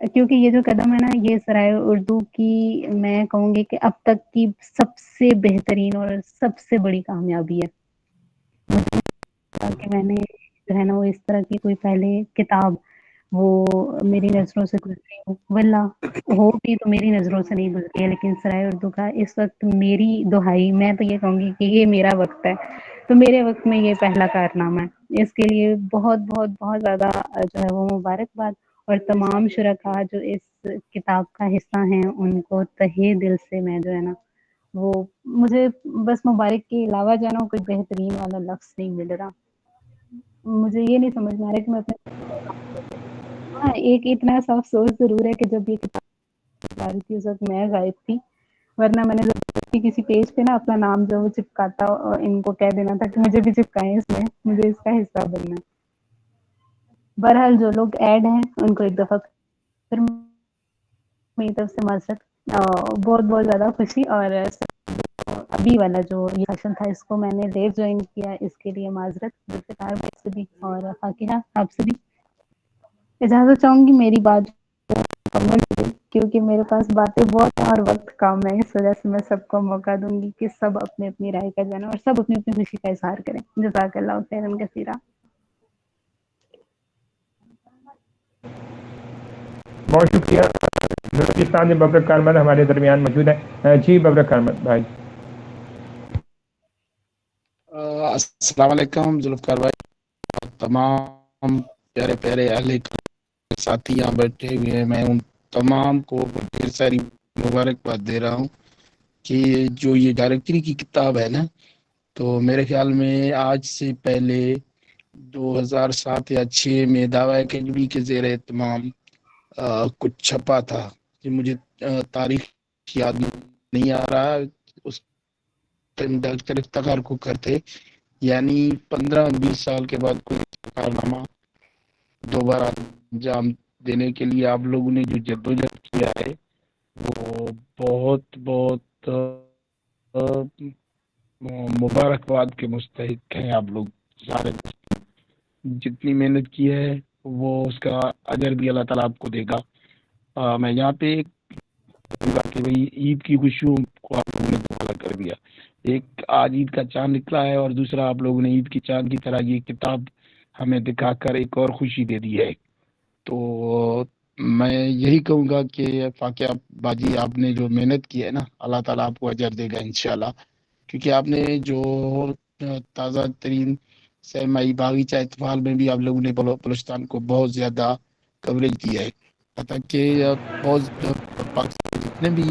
کیونکہ یہ جو قدم ہے نا، یہ سرائے اردو کی میں کہوں گی کہ اب تک کی سب سے بہترین اور سب سے بڑی کامیابی ہے کہ میں نے جو ہے نا وہ اس طرح کی کوئی پہلے کتاب وہ میری نظروں سے گزری ہو، واللہ ہو بھی تو میری نظروں سے نہیں گزری ہے، لیکن سرائے اردو کا اس وقت میری دہائی، میں تو یہ کہوں گی کہ یہ میرا وقت ہے، تو میرے وقت میں یہ پہلا کارنامہ ہے، اس کے لیے بہت بہت بہت زیادہ جو ہے وہ مبارکباد، اور تمام شرکاء جو اس کتاب کا حصہ ہیں ان کو تہہ دل سے میں جو ہے نا وہ مجھے بس مبارک کے علاوہ جو ہے نا کوئی بہترین والا لفظ نہیں مل رہا، مجھے یہ نہیں سمجھ میں آ رہا کہ میں اپنے ہاں ایک اتنا سا افسوس ضرور ہے کہ جب یہ کتاب آ رہی تھی اس وقت میں غائب تھی، ورنہ میں نے ضرور کسی پیج پہ نا اپنا نام جو وہ چپکاتا اور ان کو کہہ دینا تھا کہ مجھے بھی چپکائیں اس میں، مجھے اس کا حصہ بننا ہے۔ بہرحال جو لوگ ایڈ ہیں ان کو ایک دفعہ پھر میری طرف سے معذرت، بہت بہت زیادہ خوشی، اور ابھی والا جو یہ سیشن تھا اس کو میں نے لیٹ جوائن کیا، اس کے لیے معذرت ذوالفقار بھائی سے بھی اور فاقیہ آپ سے بھی۔ اجازت چاہوں گی میری بات مکمل ہو گئی کیونکہ میرے پاس باتیں بہت ہیں اور وقت کم ہے، اس وجہ سے میں سب کو موقع دوں گی کہ سب اپنی اپنی رائے کا جانا اور سب اپنی اپنی خوشی کا اظہار کریں۔ جزاک اللہ خیرا کثیرا۔ بہت شکریہ بلوچستان ببرک کارمل ہمارے درمیان موجود ہے۔ جی ببرک کارمل بھائی۔ السلام علیکم ذوالفقار بھائی، تمام پیارے پیارے اہل ساتھی یہاں بیٹھے ہوئے ہیں، میں ان تمام کو ڈھیر ساری مبارکباد دے رہا ہوں کہ جو یہ ڈائریکٹری کی کتاب ہے نا، تو میرے خیال میں آج سے پہلے 2007 یا 6 میں دعوی کجبی کے زیر اہتمام کچھ چھپا تھا کہ مجھے تاریخ یاد نہیں آ رہا، اس ڈاکٹر افتخار کو کرتے، یعنی 15-20 سال کے بعد کوئی کارنامہ دوبارہ انجام دینے کے لیے آپ لوگوں نے جو جدوجہد کیا ہے وہ بہت بہت مبارکباد کے مستحق ہیں۔ آپ لوگ سارے جتنی محنت کی ہے وہ اس کا اجر بھی اللہ تعالیٰ آپ کو دے گا۔ میں یہاں پہ کہ بھئی عید کی خوشیوں کو آپ لوگوں نے دوبارہ کر دیا، ایک آج عید کا چاند نکلا ہے اور دوسرا آپ لوگوں نے عید کی چاند کی طرح یہ کتاب ہمیں دکھا کر ایک اور خوشی دے دی ہے۔ تو میں یہی کہوں گا کہ فاقیہ باجی آپ نے جو محنت کی ہے نا، اللہ تعالیٰ آپ کو اجر دے گا انشاءاللہ، کیونکہ آپ نے جو تازہ ترین سرمائی باغیچہ اطفال میں بھی آپ لوگوں نے بلوچستان کو بہت زیادہ کوریج دیا ہے، حتیٰ کہ بہت پاکستان جتنے بھی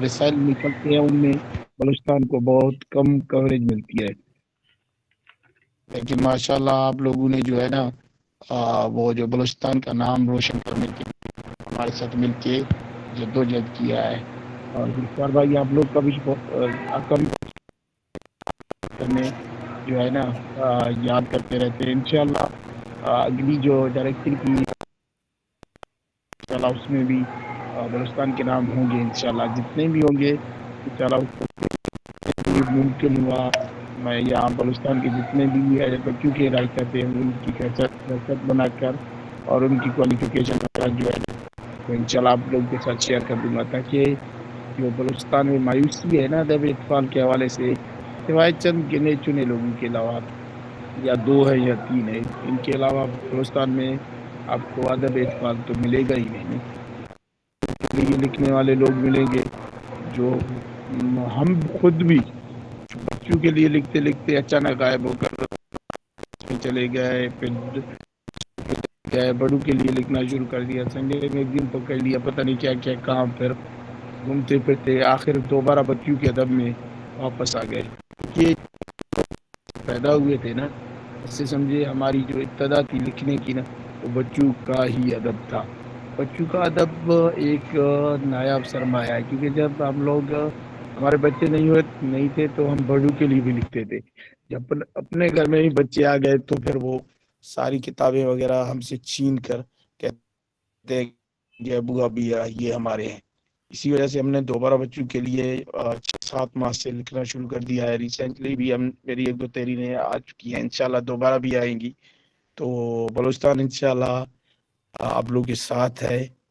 رسائل نکلتے ہیں ان میں بلوچستان کو بہت کم کوریج ملتی ہے، لیکن ماشاءاللہ آپ لوگوں نے جو ہے نا وہ جو بلوچستان کا نام روشن کرنے کے ہمارے ساتھ مل کے جدوجہد کیا ہے، اور ذوالفقار بھائی آپ لوگ کا بھی کرنے جو ہے نا یاد کرتے رہتے ہیں انشاءاللہ۔ اگلی جو ڈائریکٹری کی انشاءاللہ اس میں بھی بلوچستان کے نام ہوں گے انشاءاللہ، جتنے بھی ہوں گے انشاءاللہ ممکن ہوا میں یہاں بلوچستان کے جتنے بھی بچوں کے رائٹر تھے ان کی کیسٹ بنا کر اور ان کی کوالیفیکیشن جو ہے وہ انشاءاللہ آپ لوگوں کے ساتھ شیئر کر دوں گا، تاکہ جو بلوچستان میں مایوسی ہے نا ادب اطفال کے حوالے سے، سوائے چند گنے چنے لوگوں کے علاوہ، یا 2 ہے یا 3 ہے، ان کے علاوہ بلوچستان میں آپ کو ادب اطفال تو ملے گا ہی نہیں، یہ لکھنے والے لوگ ملیں گے جو ہم خود بھی بچوں کے لیے لکھتے لکھتے اچانک غائب ہو کر چلے گئے، پھر گئے بڑوں کے لیے لکھنا شروع کر دیا، سنڈے میں ایک دن پکڑ لیا، پتہ نہیں کیا کیا کام، پھر گھومتے پھرتے آخر دوبارہ بچوں کے ادب میں واپس آ گئے۔ یہ پیدا ہوئے تھے نا، اس سے سمجھے ہماری جو ابتدا تھی لکھنے کی نا وہ بچوں کا ہی ادب تھا۔ بچوں کا ادب ایک نایاب سرمایہ ہے، کیونکہ جب ہم لوگ ہمارے بچے نہیں تھے تو ہم بڑوں کے لیے بھی لکھتے تھے، جب اپنے گھر میں ہی بچے آ گئے تو پھر وہ ساری کتابیں وغیرہ ہم سے چھین کر کہتے ہیں کہ ابو ابھی یہ ہمارے ہیں، اسی وجہ سے ہم نے دوبارہ بچوں کے لیے 6-7 ماہ سے لکھنا شروع کر دیا ہے۔ ریسنٹلی بھی میری 1-2 تحریریں آ چکی ہیں، انشاءاللہ دوبارہ بھی آئیں گی، تو بلوچستان انشاءاللہ آپ لوگ کے ساتھ ہے،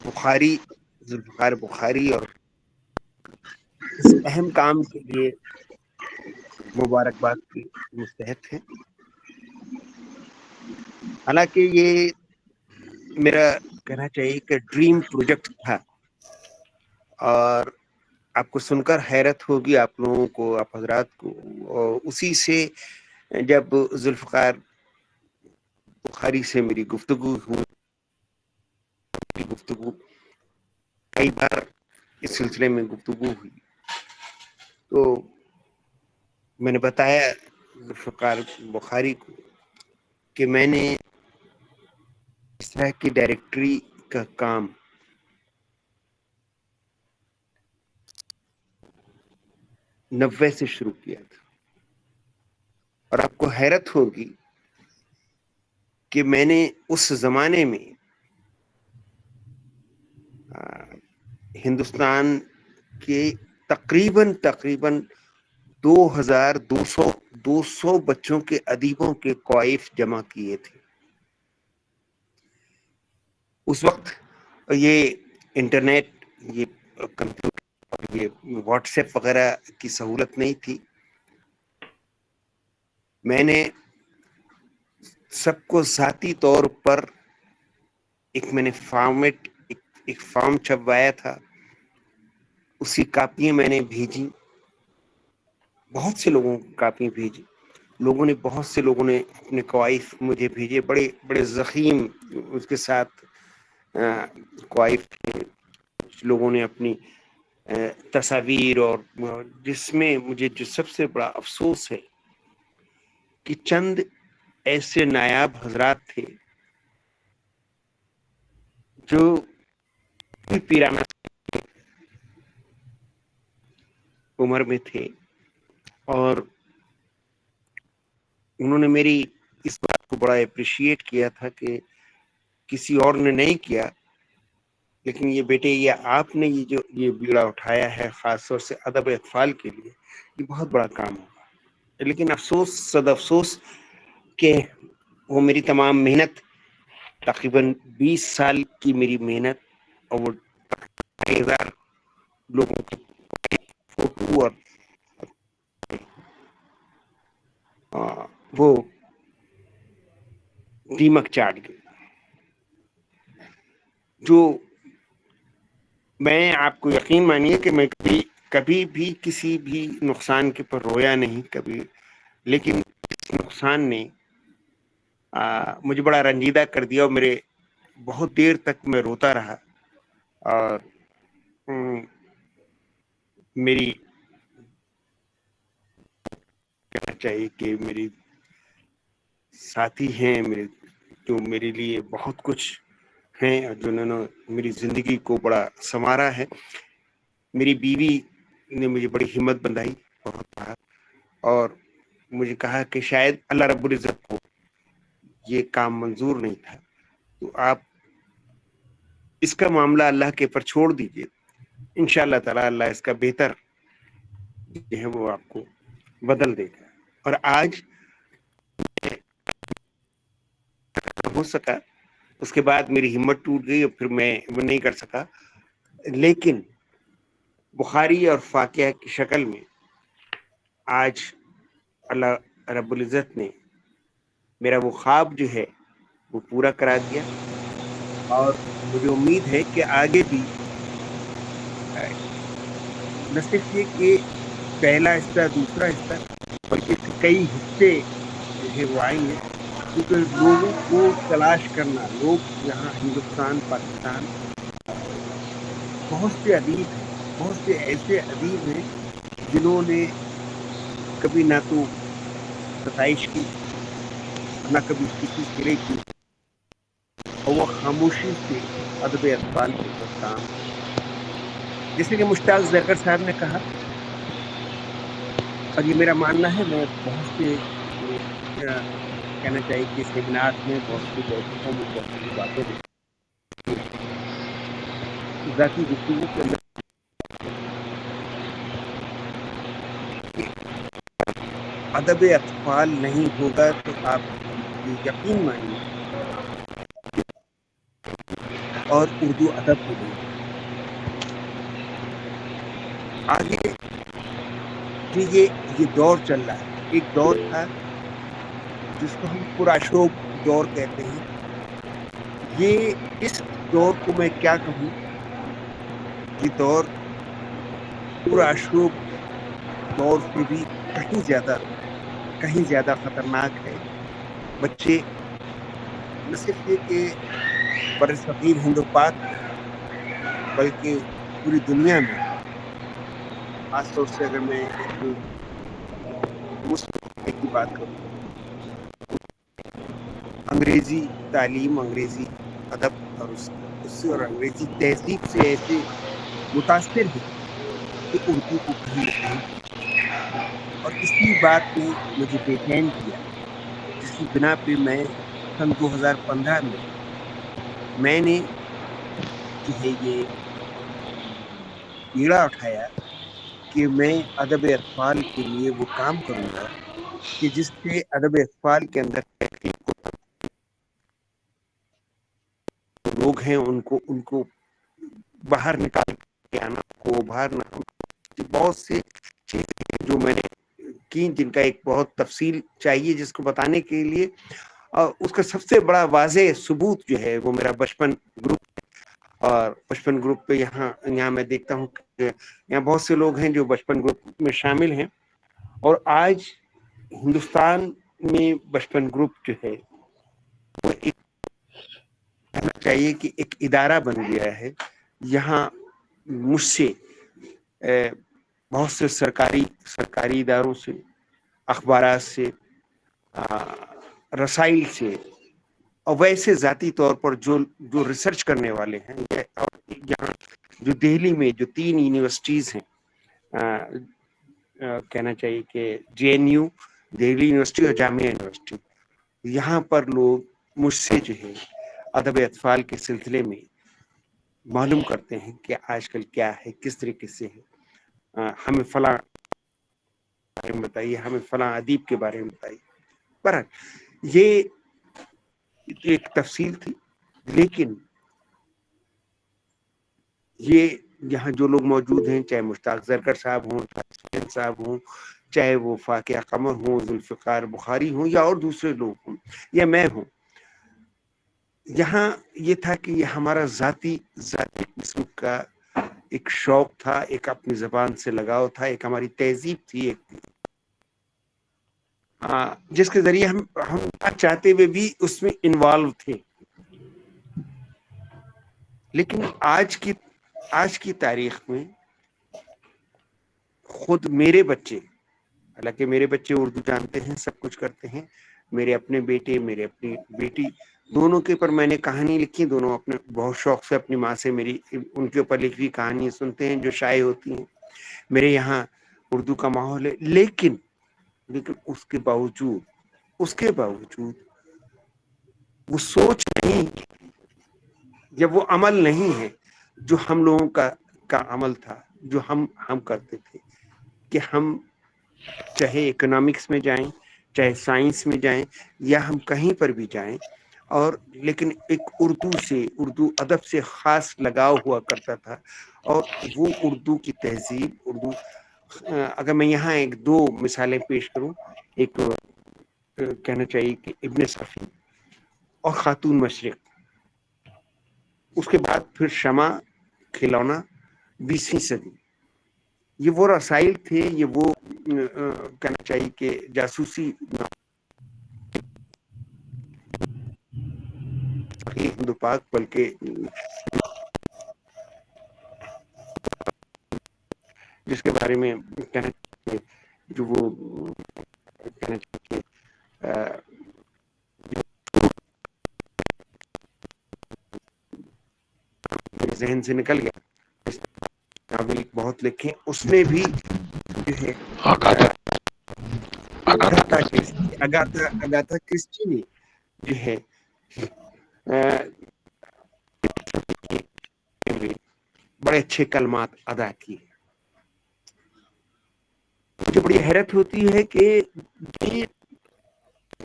بخاری ذوالفقار بخاری اور اس اہم کام کے لیے مبارکباد کی مستحق ہیں. حالانکہ یہ میرا کہنا چاہیے کہ ڈریم پروجیکٹ تھا، اور آپ کو سن کر حیرت ہوگی آپ لوگوں کو، آپ حضرات کو. اور اسی سے جب ذوالفقار بخاری سے میری گفتگو کئی بار اس سلسلے میں گفتگو ہوئی، تو میں نے بتایا ذوالفقار بخاری کو کہ میں نے اس طرح کی ڈائریکٹری کا کام '90 سے شروع کیا تھا. اور آپ کو حیرت ہوگی کہ میں نے اس زمانے میں ہندوستان کے تقریباً 200 بچوں کے ادیبوں کے کوائف جمع کیے تھے. اس وقت یہ انٹرنیٹ، یہ کمپیوٹر، یہ واٹس ایپ وغیرہ کی سہولت نہیں تھی. میں نے سب کو ذاتی طور پر میں نے فارمیٹ ایک فارم چھپوایا تھا، اسی کاپیاں میں نے بھیجی، بہت سے لوگوں کو کاپی بھیجی. بہت سے لوگوں نے اپنے کوائف مجھے بھیجے، بڑے بڑے ضخیم اس کے ساتھ کوائف تھے. کچھ لوگوں نے اپنی تصاویر، اور جس میں مجھے جو سب سے بڑا افسوس ہے کہ چند ایسے نایاب حضرات تھے جو پیرانہ عمر میں تھے، اور انہوں نے میری اس بات کو بڑا اپریشیٹ کیا تھا کہ کسی اور نے نہیں کیا، لیکن یہ بیٹے، یہ آپ نے یہ بیڑا اٹھایا ہے خاص طور سے ادب اطفال کے لیے، یہ بہت بڑا کام ہوگا. لیکن صد افسوس کہ وہ میری تمام محنت، تقریباً 20 سال کی میری محنت، اور وہ 1000 لوگوں کی فوٹو، اور وہ دیمک چاٹ گئی. جو میں آپ کو یقین مانیے کہ میں کبھی بھی کسی بھی نقصان کے پر رویا نہیں کبھی، لیکن اس نقصان نے مجھے بڑا رنجیدہ کر دیا، اور میرے بہت دیر تک میں روتا رہا. اور میری کہنا چاہیے کہ میری ساتھی ہیں میرے، جو میرے لیے بہت کچھ ہیں، اور جنہوں نے میری زندگی کو بڑا سنوارا ہے. میری بیوی نے مجھے بڑی ہمت بندھائی، اور مجھے کہا کہ شاید اللہ رب العزت کو یہ کام منظور نہیں تھا، تو آپ اس کا معاملہ اللہ کے پر چھوڑ دیجئے، انشاءاللہ تعالی اللہ اس کا بہتر جو ہے وہ آپ کو بدل دے گا. اور آج ہو سکا، اس کے بعد میری ہمت ٹوٹ گئی اور پھر میں وہ نہیں کر سکا، لیکن بخاری اور فاقیہ کی شکل میں آج اللہ رب العزت نے میرا وہ خواب جو ہے وہ پورا کرا دیا. اور مجھے امید ہے کہ آگے بھی نہ صرف یہ کہ پہلا حصہ، دوسرا حصہ، بلکہ کئی حصے جو ہے وہ آئیں گے، کیونکہ لوگوں کو تلاش کرنا، لوگ یہاں ہندوستان، پاکستان، بہت سے ادیب ہیں، بہت سے ایسے ادیب ہیں جنہوں نے کبھی نہ تو ستائش کی، نہ کبھی کسی سرے کی، اور وہ خاموشی سے ادب اطفال کے اوپر کام. جیسے کہ مشتاق زکر صاحب نے کہا، اور یہ میرا ماننا ہے، میں بہت سے کہنا چاہیے کہ سیمینار میں، بہت سی بیٹھکوں میں، بہت سی باتوں میں، ذاتی گفتگو کے اندر ادب اطفال نہیں ہوگا تو آپ یقین مانیے اور اردو ادب کے لوگ ہیں. آگے یہ دور چل رہا ہے. ایک دور تھا جس کو ہم پراشوک دور کہتے ہیں. اس دور کو میں کیا کہوں، یہ دور پراشوک دور سے بھی کہیں زیادہ خطرناک ہے. بچے نہ صرف یہ کہ برصغیر ہند و پاک بلکہ پوری دنیا میں، خاص طور سے اگر میں ایک مسلم کی بات کروں، انگریزی تعلیم، انگریزی ادب اور انگریزی تہذیب سے ایسے متاثر ہیں کہ اردو کو کہیں نہ کہیں، اور اسی بات نے مجھے بے چین کیا، جس کی بنا پہ میں سن 2015 میں نے جو ہے یہ بیڑا اٹھایا کہ میں ادب اطفال کے لیے وہ کام کروں گا کہ جس سے ادب اطفال کے اندر لوگ ہیں ان کو باہر نکال کے آنا کو باہر نہ. بہت سے چیزیں جو میں نے کی جن کا ایک بہت تفصیل چاہیے جس کو بتانے کے لیے، اور اس کا سب سے بڑا واضح ثبوت جو ہے وہ میرا بچپن گروپ. اور بچپن گروپ پہ یہاں میں دیکھتا ہوں کہ یہاں بہت سے لوگ ہیں جو بچپن گروپ میں شامل ہیں، اور آج ہندوستان میں بچپن گروپ جو ہے وہ کہنا چاہیے کہ ایک ادارہ بن گیا ہے. یہاں مجھ سے بہت سے سرکاری اداروں سے، اخبارات سے، رسائل سے، اور ویسے ذاتی طور پر جو ریسرچ کرنے والے ہیں، یہاں جو دہلی میں جو 3 یونیورسٹیز ہیں، کہنا چاہیے کہ JNU، دہلی یونیورسٹی اور جامعہ یونیورسٹی، یہاں پر لوگ مجھ سے جو ہے ادب اطفال کے سلسلے میں معلوم کرتے ہیں کہ آج کل کیا ہے، کس طریقے سے ہے. ہمیں فلاں بارے میں بتائیے، ہمیں فلاں ادیب کے بارے میں بتائیے. پر یہ ایک تفصیل تھی، لیکن یہ یہاں جو لوگ موجود ہیں، چاہے مشتاق زرگر صاحب ہوں، صاحب ہوں، چاہے وہ فاقیہ قمر ہوں، ذوالفقار بخاری ہوں، یا اور دوسرے لوگ ہوں، یا میں ہوں، یہاں یہ تھا کہ یہ ہمارا ذاتی قسم کا ایک شوق تھا، ایک اپنی زبان سے لگاؤ تھا، ایک ہماری تہذیب تھی، ایک جس کے ذریعے ہم چاہتے ہوئے بھی اس میں انوالو تھے. لیکن آج کی تاریخ میں خود میرے بچے، حالانکہ میرے بچے اردو جانتے ہیں، سب کچھ کرتے ہیں، میرے اپنے بیٹے، میرے اپنی بیٹی، دونوں کے اوپر میں نے کہانی لکھی. دونوں اپنے بہت شوق سے اپنی ماں سے ان کے اوپر لکھی کہانی سنتے ہیں جو شائع ہوتی ہیں. میرے یہاں اردو کا ماحول ہے، لیکن اس کے باوجود وہ سوچ نہیں، جب وہ عمل نہیں ہے جو ہم لوگوں کا عمل تھا، جو ہم کرتے تھے، کہ ہم چاہے اکنامکس میں جائیں، چاہے سائنس میں جائیں، یا ہم کہیں پر بھی جائیں، اور لیکن ایک اردو ادب سے خاص لگاؤ ہوا کرتا تھا. اور وہ اردو کی تہذیب، اگر میں یہاں 1-2 مثالیں پیش کروں، ایک کہنا چاہیے کہ ابن صفی اور خاتون مشرق، اس کے بعد پھر شمع، کھلونا، 20ویں صدی، یہ وہ رسائل تھے، یہ وہ کہنا چاہیے کہ جاسوسی ہندو پاک، بلکہ جس کے بارے میں کہنا چاہیے جو وہ کہنا چاہیے ذہن سے نکل گیا، بہت لکھے، اس میں بھی جو ہے اگاتھا کرسٹی نے جو ہے بڑے اچھے کلمات ادا کیے. مجھے بڑی حیرت ہوتی ہے کہ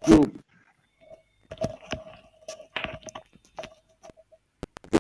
جو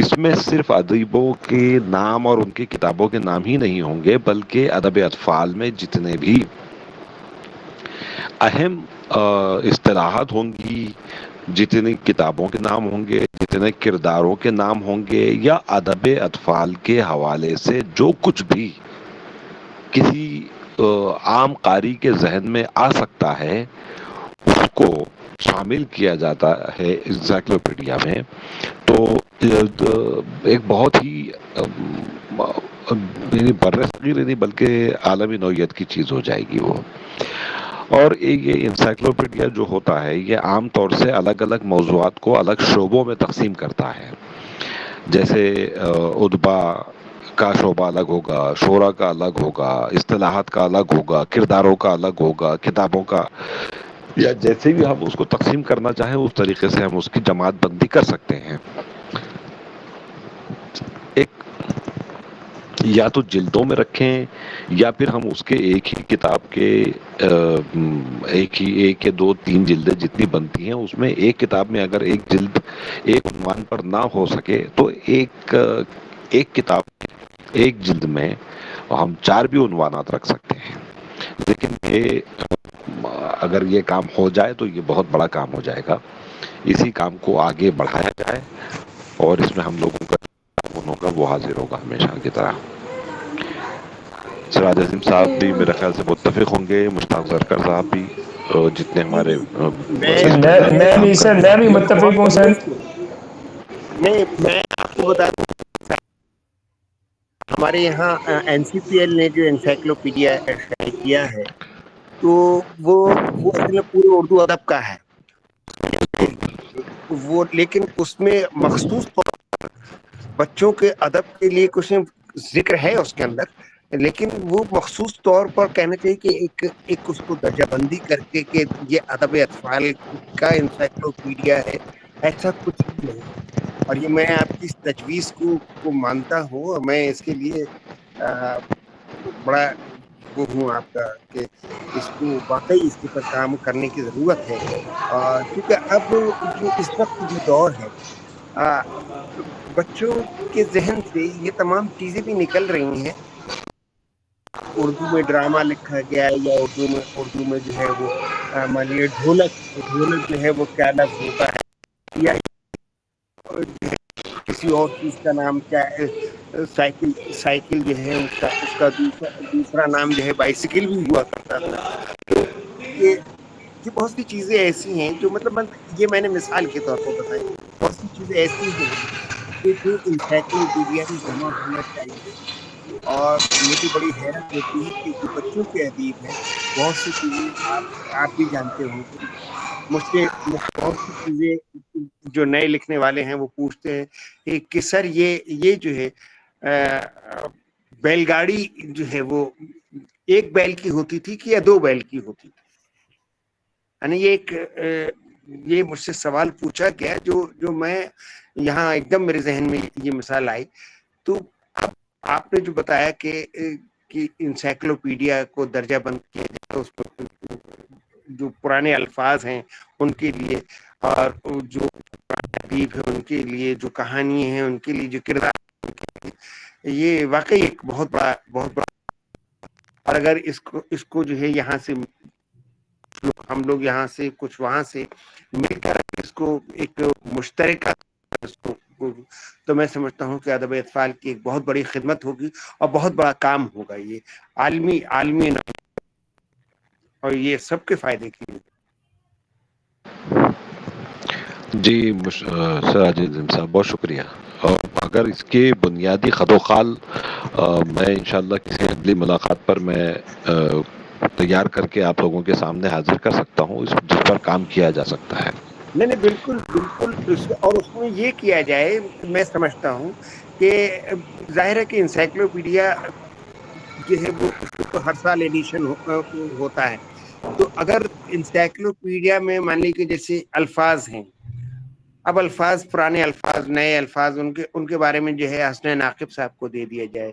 اس میں صرف ادیبوں کے نام اور ان کی کتابوں کے نام ہی نہیں ہوں گے، بلکہ ادب اطفال میں جتنے بھی اہم اصطلاحات ہوں گی، جتنی کتابوں کے نام ہوں گے، جتنے کرداروں کے نام ہوں گے، یا ادب اطفال کے حوالے سے جو کچھ بھی کسی عام قاری کے ذہن میں آ سکتا ہے اس کو شامل کیا جاتا ہے انسائکلوپیڈیا میں. تو ایک بہت ہی برِ صغیر نہیں بلکہ عالمی نوعیت کی چیز ہو جائے گی وہ. اور یہ انسائکلوپیڈیا جو ہوتا ہے یہ عام طور سے الگ الگ موضوعات کو الگ شعبوں میں تقسیم کرتا ہے. جیسے ادبا کا شعبہ الگ ہوگا، شعرا کا الگ ہوگا، اصطلاحات کا الگ ہوگا، کرداروں کا الگ ہوگا، کتابوں کا، یا جیسے بھی ہم اس کو تقسیم کرنا چاہیں اس طریقے سے ہم اس کی جماعت بندی کر سکتے ہیں. ایک یا تو جلدوں میں رکھیں یا پھر ہم اس کے ایک ہی کتاب کے ایک یا دو تین جلدیں جتنی بنتی ہیں اس میں ایک کتاب میں اگر ایک جلد ایک عنوان پر نہ ہو سکے تو ایک کتاب ایک جلد میں ہم 4 بھی عنوانات رکھ سکتے ہیں. لیکن یہ اگر یہ کام ہو جائے تو یہ بہت بڑا کام ہو جائے گا. اسی کام کو آگے بڑھایا جائے اور اس میں ہم لوگوں کا ہوگا وہ حاضر ہوگا ہمیشہ کی طرح. سراج عظیم صاحب بھی میرے خیال سے متفق ہوں گے، مشتاق زرکر صاحب بھی، جتنے ہمارے میں بھی سر، میں بھی متفق ہوں سر. نہیں، میں آپ کو بتا دوں ہمارے یہاں NCPL نے جو انسائکلوپیڈیا شائع کیا ہے تو وہ اصل میں پورے اردو ادب کا ہے وہ، لیکن اس میں مخصوص طور پر بچوں کے ادب کے لیے کچھ ذکر ہے اس کے اندر، لیکن وہ مخصوص طور پر کہنا چاہیے کہ ایک اس کو درجہ بندی کر کے کہ یہ ادب اطفال کا انسائکلوپیڈیا ہے، ایسا کچھ بھی نہیں. اور یہ میں آپ کی اس تجویز کو مانتا ہوں، میں اس کے لیے بڑا وہ ہوں آپ کا کہ اس کو واقعی اس کے پر کام کرنے کی ضرورت ہے. کیونکہ اب جو اس وقت جو دور ہے بچوں کے ذہن سے یہ تمام چیزیں بھی نکل رہی ہیں. اردو میں ڈرامہ لکھا گیا ہے یا اردو میں جو ہے وہ مان لیے ڈھولک جو ہے وہ کیا لفظ ہوتا ہے، یا کسی اور چیز کا نام کیا ہے، سائیکل جو ہے اس کا دوسرا نام جو ہے بائسیکل بھی ہوا کرتا تھا. تو یہ بہت سی چیزیں ایسی ہیں جو مطلب یہ میں نے مثال کے طور پر بتائی، بہت سی چیزیں ایسی ہیں کہ جو انسائکلوپیڈیا میں جمع ہونا چاہیے. اور مجھے بڑی حیرت ہوتی ہے کہ جو بچوں کے ادیب ہیں بہت سی چیزیں آپ بھی جانتے ہوں گے، مجھ سے بہت سی چیزیں جو نئے لکھنے والے ہیں وہ پوچھتے ہیں کہ سر یہ جو ہے بیل گاڑی جو ہے وہ 1 بیل کی ہوتی تھی کہ یا 2 بیل کی ہوتی تھی. یعنی یہ مجھ سے سوال پوچھا گیا جو میں یہاں ایک دم میرے ذہن میں یہ مثال آئی. تو آپ نے جو بتایا کہ انسائکلوپیڈیا کو درجہ بند کیا جائے، اس کو جو پرانے الفاظ ہیں ان کے لیے اور جو پرانے ادیب ہیں ان کے لیے، جو کہانی ہیں ان کے لیے، جو کردار، یہ واقعی ایک بہت بڑا. اور اگر اس کو جو ہے یہاں سے ہم لوگ یہاں سے کچھ وہاں سے مل کر اس کو ایک مشترکہ تو میں سمجھتا ہوں کہ ادب اطفال کی ایک بہت بڑی خدمت ہوگی اور بہت بڑا کام ہوگا. یہ عالمی اور یہ سب کے فائدے کے لیے. جی سراج الدین صاحب بہت شکریہ. اور اگر اس کے بنیادی خد و خال میں انشاءاللہ کسی اگلی ملاقات پر میں تیار کر کے آپ لوگوں کے سامنے حاضر کر سکتا ہوں جس پر کام کیا جا سکتا ہے. نہیں بالکل اور اس میں یہ کیا جائے، میں سمجھتا ہوں کہ ظاہر ہے کہ انسائکلوپیڈیا جو ہے وہ ہر سال ایڈیشن ہوتا ہے. تو اگر انسائکلوپیڈیا میں مان لی کہ جیسے الفاظ ہیں، اب الفاظ پرانے الفاظ نئے الفاظ ان کے بارے میں جو ہے حسنین عاقب صاحب کو دے دیا جائے،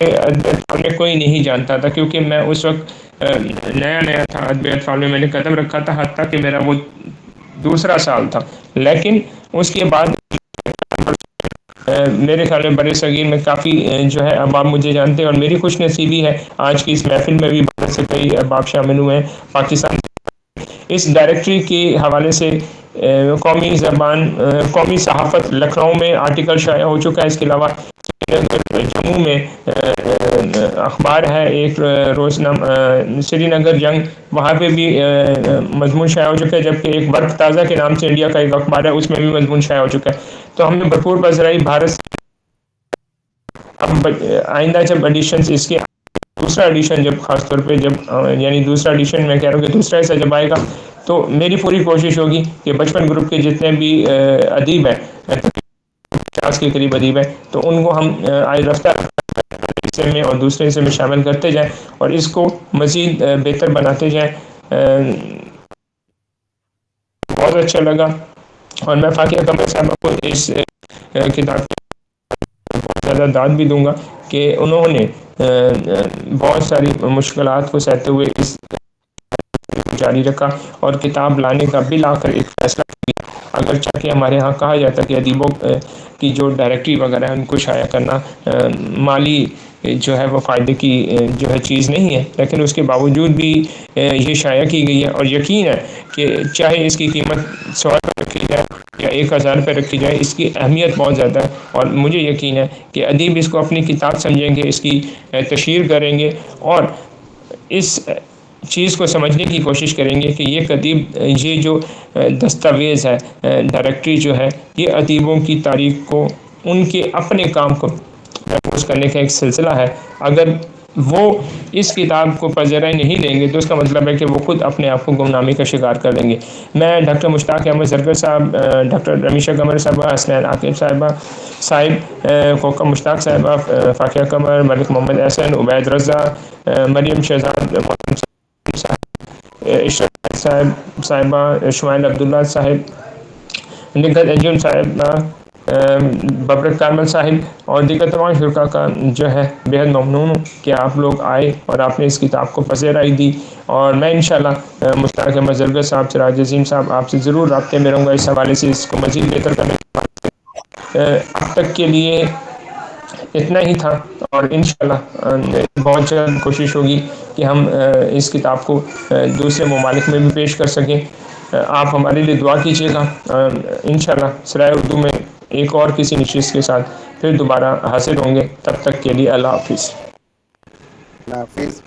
میں کوئی نہیں جانتا تھا، کیونکہ میں اس وقت نیا تھا ادبی اطفال میں، میں نے قدم رکھا تھا، حتیٰ کہ میرا وہ دوسرا سال تھا. لیکن اس کے بعد میرے خیال میں برِ صغیر میں کافی جو ہے احباب مجھے جانتے ہیں، اور میری خوش نصیبی ہے آج کی اس محفل میں بھی بہت سے کئی احباب شامل ہوئے ہیں پاکستان. اس ڈائریکٹری کے حوالے سے قومی زبان قومی صحافت لکھنؤ میں آرٹیکل شائع ہو چکا ہے. اس کے علاوہ جموں میں اخبار ہے ایک روزنامہ سری نگر جنگ، وہاں پہ بھی مضمون شائع ہو چکا ہے، جبکہ ایک ورق تازہ کے نام سے انڈیا کا ایک اخبار ہے، اس میں بھی مضمون شائع ہو چکا ہے. تو ہم نے بھرپور پذیرائی بھارت سے. اب آئندہ جب ایڈیشنز اس کے دوسرا ایڈیشن جب خاص طور پہ جب یعنی دوسرا ایڈیشن میں کہہ رہا ہوں کہ دوسرا حصہ جب آئے گا، تو میری پوری کوشش ہوگی کہ بچپن گروپ کے جتنے بھی ادیب ہیں 50 کے قریب ادیب ہیں، تو ان کو ہم آئے رفتہ حصے میں اور دوسرے حصے میں شامل کرتے جائیں اور اس کو مزید بہتر بناتے جائیں. بہت اچھا لگا، اور میں فاقیہ قمر صاحبہ کو اس کتاب بہت زیادہ داد بھی دوں گا کہ انہوں نے بہت ساری مشکلات کو سہتے ہوئے اس جاری رکھا اور کتاب لانے کا بالآخر ایک فیصلہ کیا. اگرچہ کہ ہمارے ہاں کہا جاتا ہے کہ ادیبوں کی جو ڈائریکٹری وغیرہ ان کو شائع کرنا مالی جو ہے وہ فائدے کی جو ہے چیز نہیں ہے، لیکن اس کے باوجود بھی یہ شائع کی گئی ہے، اور یقین ہے کہ چاہے اس کی قیمت 100 روپے رکھی جائے یا 1000 روپے رکھی جائے، اس کی اہمیت بہت زیادہ ہے. اور مجھے یقین ہے کہ ادیب اس کو اپنی کتاب سمجھیں گے، اس کی تشہیر کریں گے اور اس چیز کو سمجھنے کی کوشش کریں گے کہ یہ ادیب یہ جو دستاویز ہے ڈائریکٹری جو ہے، یہ ادیبوں کی تاریخ کو ان کے اپنے کام کو محفوظ کرنے کا ایک سلسلہ ہے. اگر وہ اس کتاب کو پذیرائی نہیں دیں گے تو اس کا مطلب ہے کہ وہ خود اپنے آپ کو گمنامی کا شکار کر لیں گے. میں ڈاکٹر مشتاق احمد زرگر صاحب، ڈاکٹر رمیشہ قمر صاحبہ، حسنین عاقب صاحب، کوکا مشتاق صاحبہ، فاقیہ قمر، ملک محمد احسن، عبید رضا، مریم شہزاد صاحب صاحبہ، شمائل عبداللہ صاحب، نگہت انجم صاحبہ، ببرک کارمل صاحب اور دیگر تمام شرکا کا جو ہے بےحد ممنون ہوں کہ آپ لوگ آئے اور آپ نے اس کتاب کو پذیرائی دی. اور میں انشاءاللہ مشتاق احمد زرگر صاحب، سراج عظیم صاحب، آپ سے ضرور رابطے میں رہوں گا اس حوالے سے، اس کو مزید بہتر کرنے کے. اب تک کے لیے اتنا ہی تھا، اور انشاءاللہ بہت جلد کوشش ہوگی کہ ہم اس کتاب کو دوسرے ممالک میں بھی پیش کر سکیں. آپ ہمارے لیے دعا کیجیے گا. انشاءاللہ سرائے اردو میں ایک اور کسی نشست کے ساتھ پھر دوبارہ حاضر ہوں گے. تب تک کے لیے اللہ حافظ. اللہ حافظ.